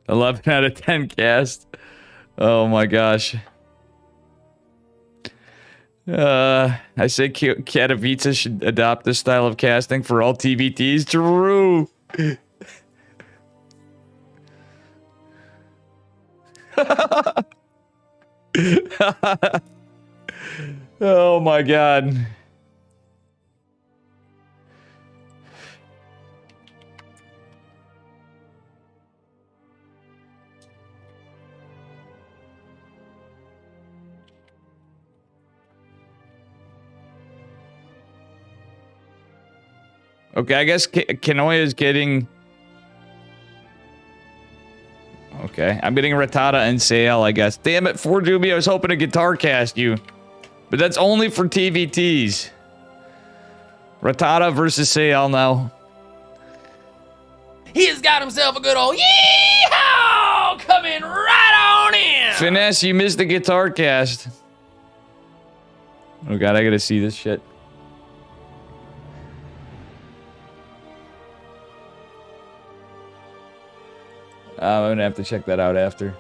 $11 out of 10 cast. Oh my gosh. I say Katowice should adopt this style of casting for all TVTs. True. Oh my god. Okay, I guess Kanoya is getting... Okay, I'm getting Rattata and Sael, I guess. Damn it, Forjumi, I was hoping to guitar cast you. But that's only for TVTs. Rattata versus Sael now. He's got himself a good old yeehaw coming right on in. Finesse, you missed the guitar cast. Oh god, I gotta see this shit. I'm gonna have to check that out after.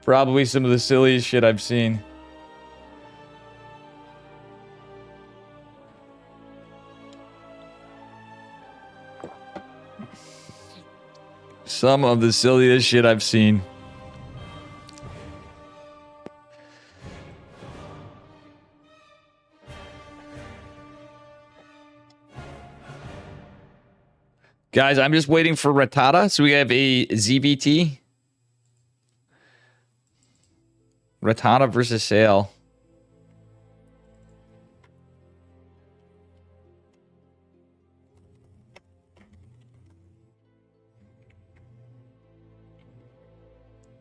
Probably some of the silliest shit I've seen. Some of the silliest shit I've seen. Guys, I'm just waiting for Rattata. So we have a ZVT. Rattata versus Sael.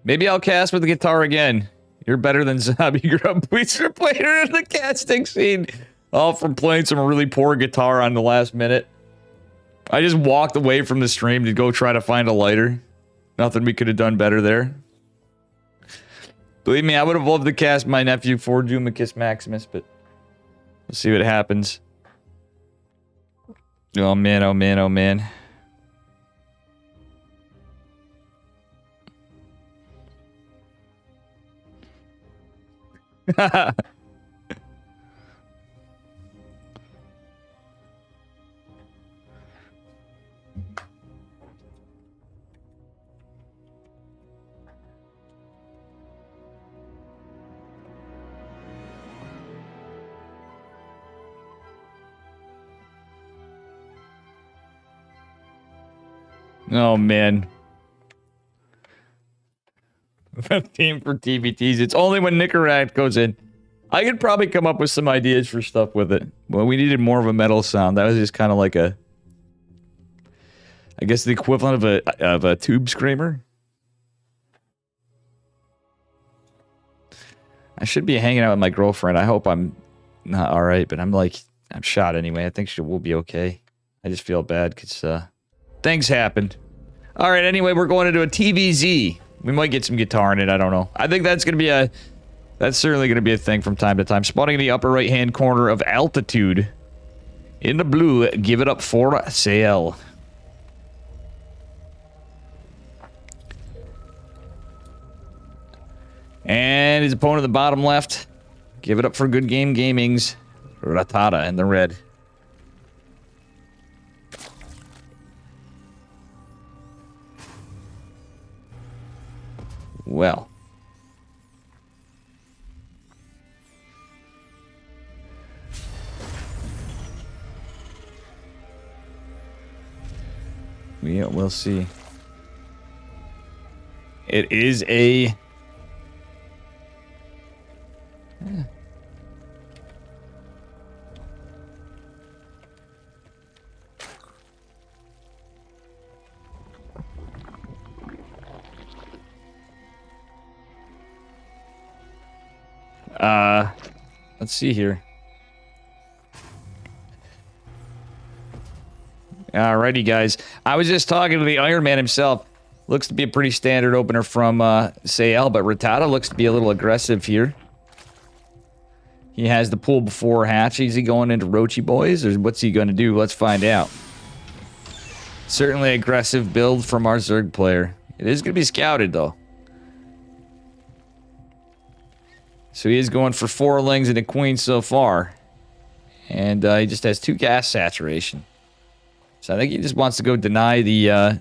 Maybe I'll cast with the guitar again. You're better than Zombie Grub. Please replay her in the casting scene. All from playing some really poor guitar on the last minute. I just walked away from the stream to go try to find a lighter. Nothing we could have done better there. Believe me, I would have loved to cast my nephew Forjumicus Maximus, but we'll see what happens. Oh man, oh man, oh man. Oh man. Theme for TVTs. It's only when Nicorat goes in. I could probably come up with some ideas for stuff with it. Well, we needed more of a metal sound. That was just kind of like a... I guess the equivalent of a tube screamer. I should be hanging out with my girlfriend. I hope I'm not alright, but I'm shot anyway. I think she will be okay. I just feel bad because things happened. Alright, anyway, we're going into a TVZ. We might get some guitar in it. I don't know. I think that's going to be a... That's certainly going to be a thing from time to time. Spawning in the upper right-hand corner of Altitude. In the blue, give it up for sale. And his opponent in the bottom left. Give it up for Good Game Gaming's Rattata in the red. Well. We'll see. It is a... Let's see here. Alrighty, guys. I was just talking to the Iron Man himself. Looks to be a pretty standard opener from Sayel, but Rattata looks to be a little aggressive here. He has the pull before hatch. Is he going into Rochi Boys, or what's he going to do? Let's find out. Certainly aggressive build from our Zerg player. It is going to be scouted, though. So he is going for 4 lings and a queen so far. And he just has 2 gas saturation. So I think he just wants to go deny the...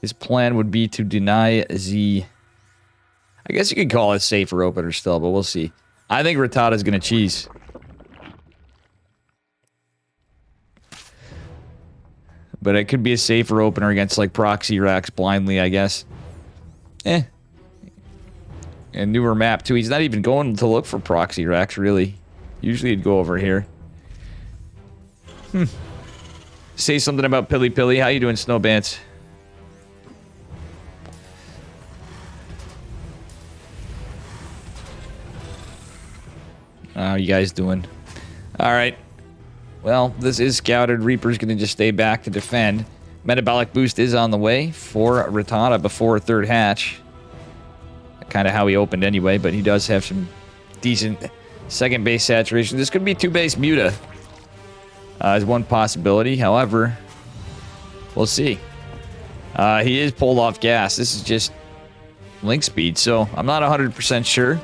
his plan would be to deny the... I guess you could call it safer opener still, but we'll see. I think Rattata's going to cheese. But it could be a safer opener against, like, Proxy Racks blindly, I guess. And newer map, too. He's not even going to look for Proxy Racks, really. Usually he'd go over here. Say something about Pilly Pilly. How you doing, Snowbants? How you guys doing? Alright. Well, this is scouted. Reaper's going to just stay back to defend. Metabolic boost is on the way for Rattata before a 3rd hatch. Kind of how he opened anyway, but he does have some decent 2nd base saturation. This could be 2 base Muta. Is one possibility. However, we'll see. He is pulled off gas. This is just link speed, so I'm not 100% sure.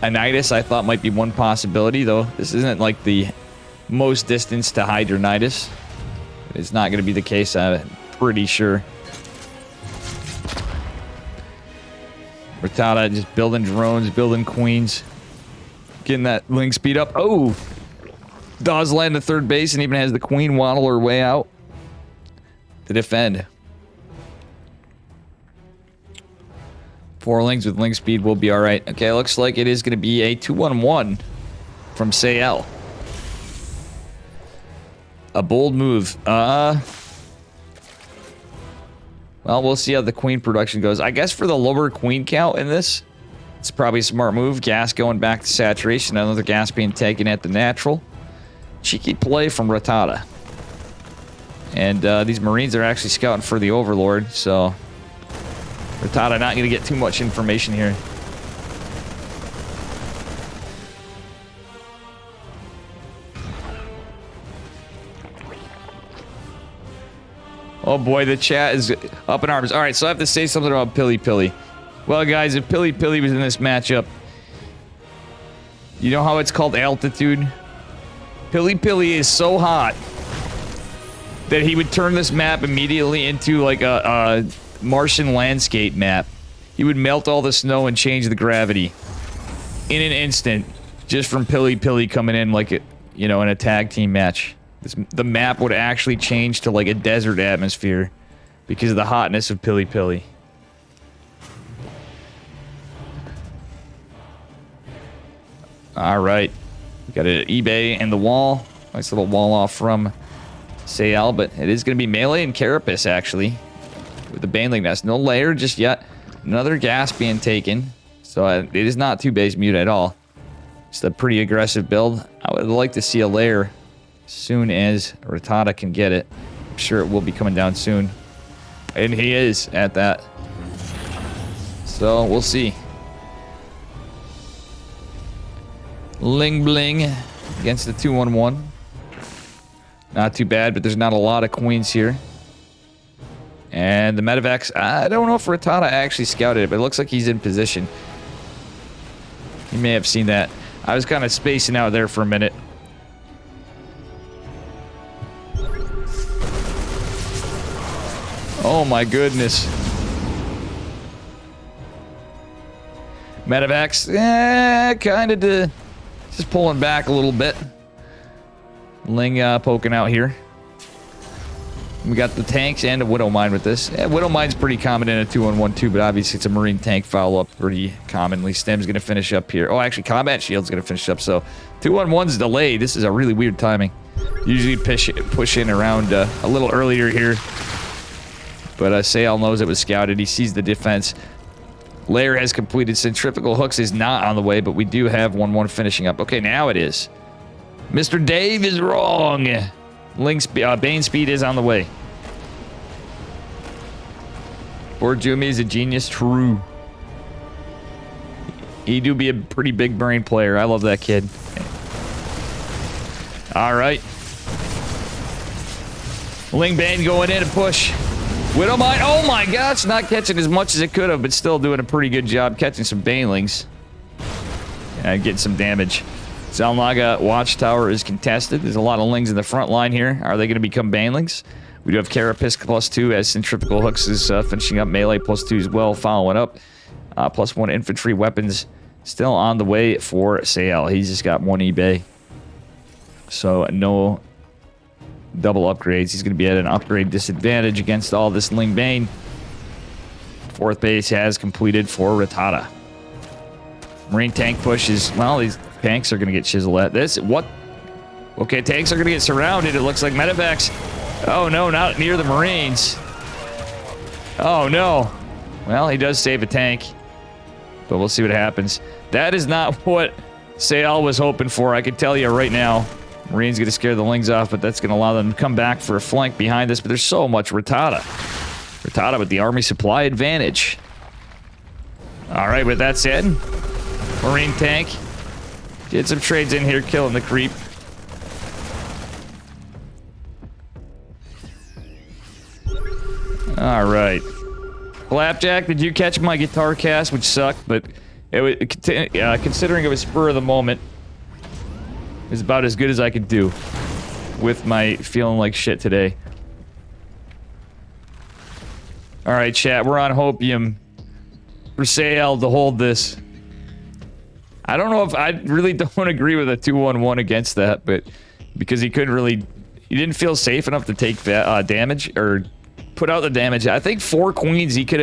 Anitis I thought might be one possibility, though. This isn't like the most distance to Hydronitis. It's not going to be the case, I'm pretty sure. Rattata just building drones, building queens. Getting that link speed up. Oh! Does land to 3rd base and even has the queen waddle her way out to defend. 4 links with link speed will be alright. Okay, looks like it is going to be a 2-1-1 from Sayel. A bold move. Well, we'll see how the queen production goes. I guess for the lower queen count in this, it's probably a smart move. Gas going back to saturation. Another gas being taken at the natural. Cheeky play from Rattata. And these Marines are actually scouting for the Overlord, so... Rattata not going to get too much information here. Oh boy, the chat is up in arms. Alright, so I have to say something about Pilly Pilly. Well, guys, if Pilly Pilly was in this matchup, you know how it's called altitude? Pilly Pilly is so hot that he would turn this map immediately into like a Martian landscape map. He would melt all the snow and change the gravity in an instant, just from Pilly Pilly coming in like, you know, in a tag team match. The map would actually change to like a desert atmosphere because of the hotness of Pilly Pilly. Alright. Got an eBay and the wall. Nice little wall off from Sayel, but it is going to be melee and Carapace actually. With the Baneling Nest. No layer just yet. Another gas being taken. So it is not 2 base mute at all. Just a pretty aggressive build. I would like to see a layer as soon as Rattata can get it. I'm sure it will be coming down soon. And he is at that. So we'll see. Ling Bling against the 2-1-1. Not too bad, but there's not a lot of queens here. And the Medivacs, I don't know if Rattata actually scouted it, but it looks like he's in position. You may have seen that. I was kind of spacing out there for a minute. Oh my goodness. Medivacs, kind of just pulling back a little bit. Ling poking out here. We got the tanks and a Widow Mine with this. Yeah, Widow Mine's pretty common in a 2-on-1 too, but obviously it's a Marine tank follow-up pretty commonly. Stem's going to finish up here. Oh, actually, Combat Shield's going to finish up, so 2-on-1's delayed. This is a really weird timing. Usually push in around a little earlier here. But Sayal knows it was scouted. He sees the defense. Lair has completed. Centrifugal Hooks is not on the way, but we do have 1-1 finishing up. Okay, now it is. Mr. Dave is wrong. Link's Bane Speed is on the way. Poor Jumi is a genius. True. He do be a pretty big brain player. I love that kid. All right. Ling Bane going in to push. Widow Mine. Oh my gosh, not catching as much as it could have, but still doing a pretty good job catching some Banelings. And getting some damage. Xel'Naga Watchtower is contested. There's a lot of Lings in the front line here. Are they going to become Banelings? We do have Carapace +2 as Centrifugal Hooks is finishing up. Melee +2 as well, following up. +1 infantry weapons still on the way for Sayal. He's just got 1 eBay. So no double upgrades. He's going to be at an upgrade disadvantage against all this Ling Bane. 4th base has completed for Rattata. Marine tank push is, well, these tanks are going to get chiseled at. This, what? Okay, tanks are going to get surrounded. It looks like Medivacs. Oh no, not near the Marines. Oh no. Well, he does save a tank, but we'll see what happens. That is not what Sayal was hoping for, I can tell you right now. Marines going to scare the Lings off, but that's going to allow them to come back for a flank behind us. But there's so much Rattata. Rattata with the army supply advantage. All right, with that said, Marine tank. Get some trades in here, killing the creep. All right. Flapjack, did you catch my guitar cast, which sucked, but it was, considering it was spur of the moment, it was about as good as I could do with my feeling like shit today. All right, chat, we're on Hopium for Sayal to hold this. I don't know if I really don't agree with a 2-1-1 against that, but because he couldn't really, he didn't feel safe enough to take damage or put out the damage. I think 4 queens he should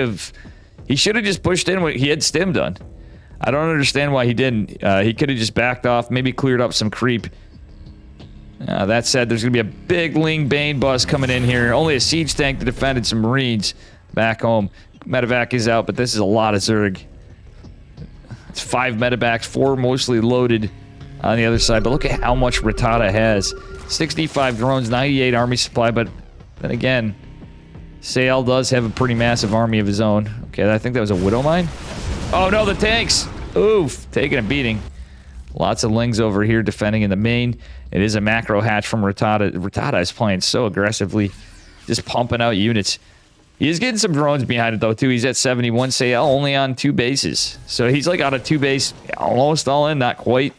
have just pushed in what he had stim done. I don't understand why he didn't. He could have just backed off, maybe cleared up some creep. That said, there's going to be a big Ling Bane bus coming in here. Only a siege tank to defend and some Marines back home. Medevac is out, but this is a lot of Zerg. It's 5 Medevacs, 4 mostly loaded on the other side. But look at how much Rattata has. 65 drones, 98 army supply, but then again, Sayal does have a pretty massive army of his own. Okay, I think that was a Widow Mine. Oh no, the tanks! Oof, taking a beating. Lots of Lings over here defending in the main. It is a macro hatch from Rattata. Rattata is playing so aggressively, just pumping out units. He is getting some drones behind it though too. He's at 71. Sayal only on 2 bases, so he's like on a 2 base, almost all in, not quite.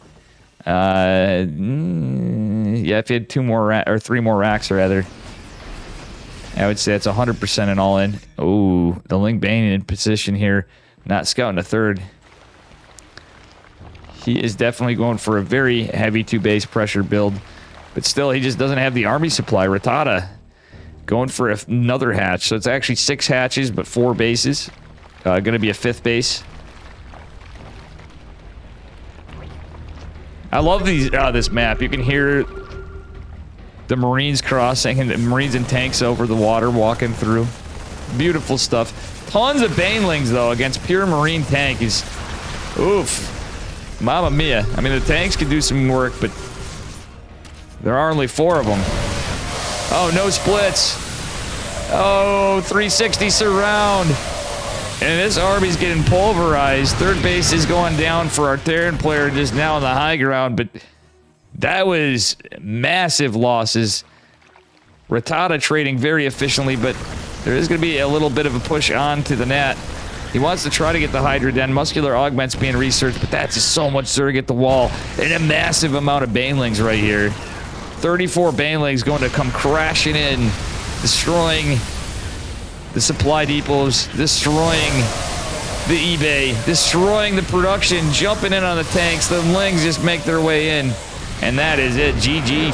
Yeah, if he had 2 more or 3 more racks rather, I would say it's 100% and all in. Oh, the Ling Bane in position here, not scouting a 3rd. He is definitely going for a very heavy 2 base pressure build, but still he just doesn't have the army supply. Rattata going for another hatch, so it's actually 6 hatches but 4 bases. Going to be a 5th base. I love these this map. You can hear the Marines crossing and the Marines and tanks over the water walking through. Beautiful stuff. Tons of Banelings though against pure Marine tank is oof. Mamma mia. I mean, the tanks can do some work, but there are only 4 of them. Oh, no splits. Oh, 360 surround. And this Arby's getting pulverized. Third base is going down for our Terran player just now on the high ground, but that was massive losses. Rattata trading very efficiently, but there is going to be a little bit of a push on to the net. He wants to try to get the Hydra Den. Muscular Augment's being researched, but that's just so much Zerg at the wall. And a massive amount of Banelings right here. 34 Banelings going to come crashing in, destroying the supply depots, destroying the eBay, destroying the production, jumping in on the tanks. The Lings just make their way in. And that is it. GG.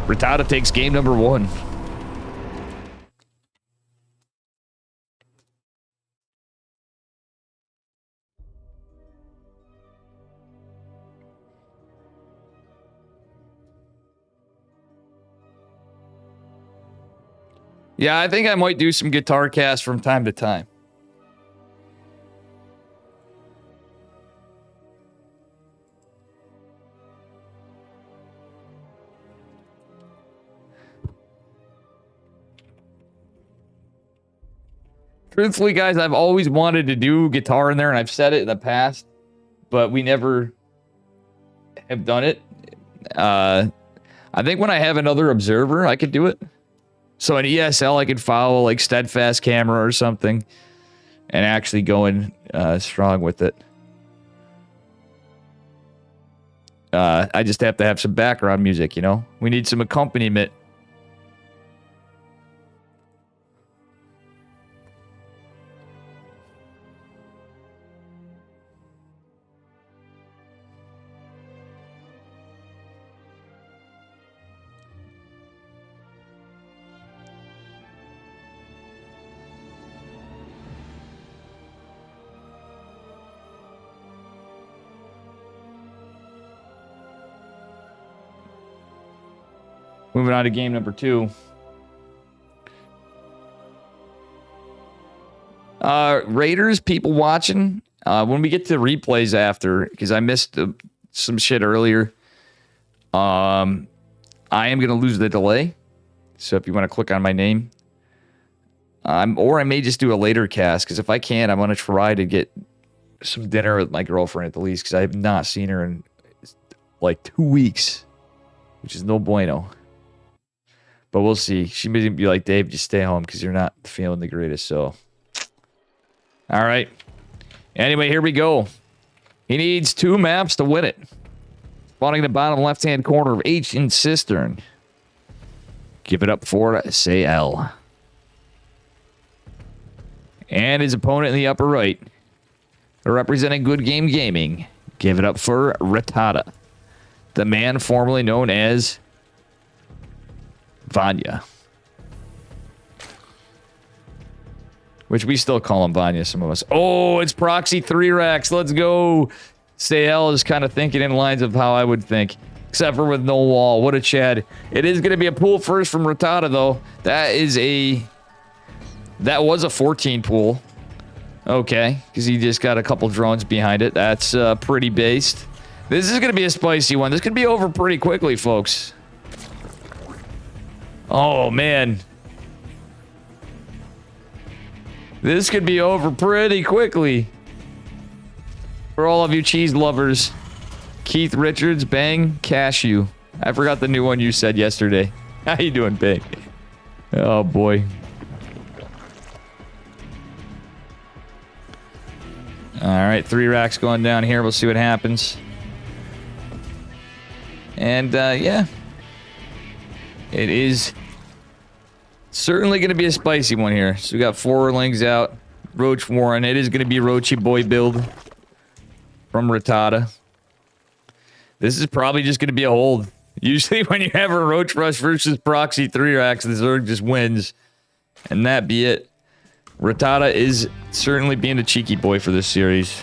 Rattata takes game number 1. Yeah, I think I might do some guitar casts from time to time. Truthfully, guys, I've always wanted to do guitar in there, and I've said it in the past, but we never have done it. I think when I have another observer, I could do it. So an ESL, I could follow like Steadfast Camera or something and actually go in strong with it. I just have to have some background music, you know? We need some accompaniment. Moving on to game number 2. Raiders, people watching. When we get to replays after, because I missed some shit earlier, I am going to lose the delay. So if you want to click on my name. Or I may just do a later cast, because if I can, I'm going to try to get some dinner with my girlfriend at the least, because I have not seen her in like 2 weeks, which is no bueno. But we'll see. She may be like, Dave, just stay home because you're not feeling the greatest. So, all right. Anyway, here we go. He needs 2 maps to win it. Spawning in the bottom left-hand corner of H in Cistern. Give it up for Sayel. And his opponent in the upper right. Representing Good Game Gaming. Give it up for Rattata. The man formerly known as Vanya. Which we still call him Vanya, some of us. Oh, it's Proxy 3 racks. Let's go. Sayel is kind of thinking in lines of how I would think. Except for with no wall. What a Chad. It is going to be a pool first from Rattata, though. That was a 14 pool. Okay. Because he just got a couple drones behind it. That's pretty based. This is going to be a spicy one. This could be over pretty quickly, folks. Oh, man. This could be over pretty quickly. For all of you cheese lovers. Keith Richards, Bang, Cashew. I forgot the new one you said yesterday. How you doing, Bang? Oh, boy. Alright, 3 racks going down here. We'll see what happens. And, yeah. It is certainly going to be a spicy one here. So we got 4 Lings out. Roach Warren. It is going to be Roachy Boy build from Rattata. This is probably just going to be a hold. Usually when you have a Roach Rush versus Proxy 3 racks, the Zerg just wins. And that be it. Rattata is certainly being a cheeky boy for this series.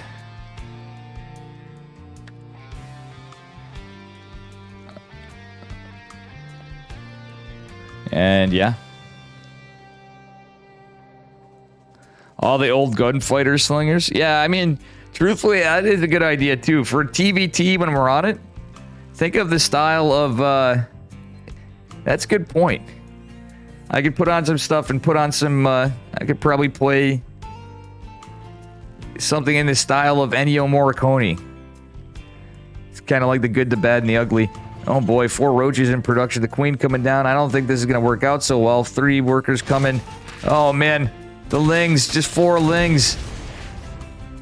And yeah. All the old gunfighter slingers. Yeah, I mean, truthfully, that is a good idea too. For TVT when we're on it, think of the style of... that's a good point. I could put on some stuff and put on some... I could probably play something in the style of Ennio Morricone. It's kind of like the good, the bad, and the ugly. Oh boy, 4 roaches in production. The queen coming down. I don't think this is going to work out so well. 3 workers coming. Oh man, the lings, just 4 lings.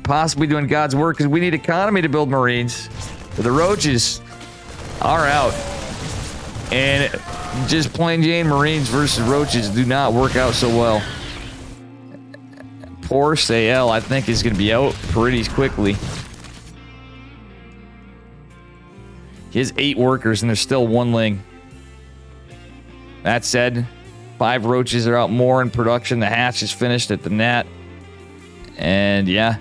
Possibly doing God's work because we need economy to build marines. But the roaches are out. And just plain Jane marines versus roaches do not work out so well. Poor Sayel, I think, is going to be out pretty quickly. He has 8 workers and there's still 1 ling. That said, 5 roaches are out more in production. The hatch is finished at the gnat. And yeah.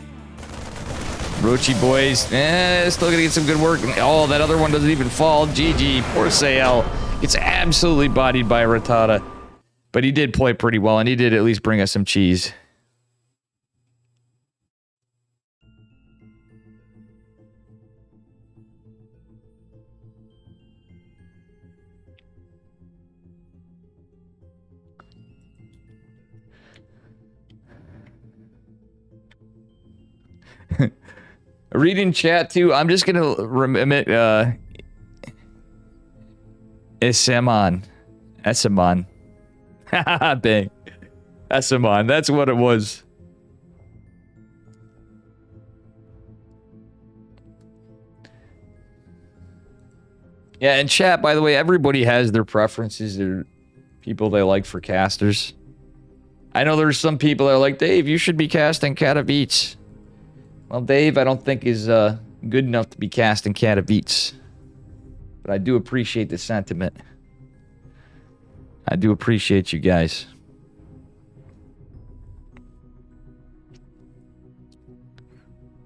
Roachy boys, still gonna get some good work. Oh, that other one doesn't even fall. GG, poor Sayel. Gets absolutely bodied by Rattata. But he did play pretty well, and he did at least bring us some cheese. Reading chat too. I'm just gonna remit Esamon. Bang. Esamon. That's what it was. Yeah, and chat, by the way, everybody has their preferences, their people they like for casters. I know there's some people that are like, Dave, you should be casting Katowice. Well, Dave, I don't think is good enough to be casting Katowice. But I do appreciate the sentiment. I do appreciate you guys.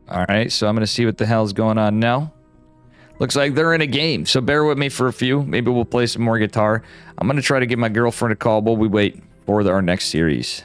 Alright, so I'm going to see what the hell's going on now. Looks like they're in a game, so bear with me for a few. Maybe we'll play some more guitar. I'm going to try to give my girlfriend a call while we wait for our next series.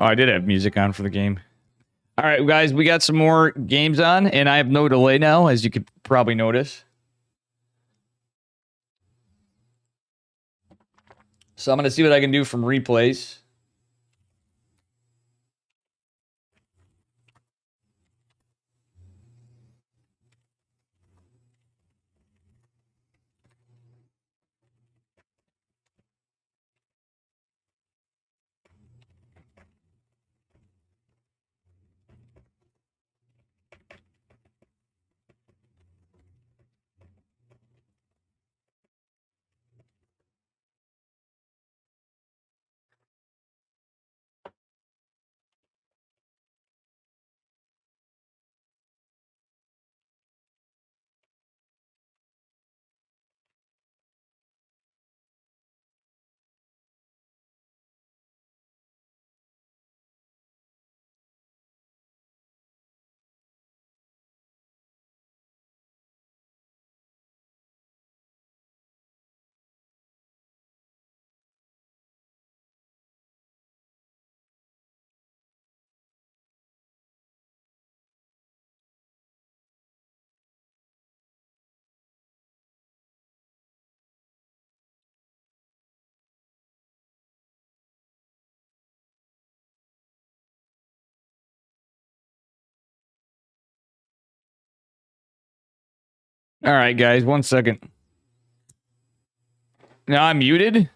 Oh, I did have music on for the game. All right, guys, we got some more games on, and I have no delay now, as you could probably notice. So I'm going to see what I can do from replays. All right, guys, 1 second. Now I'm muted.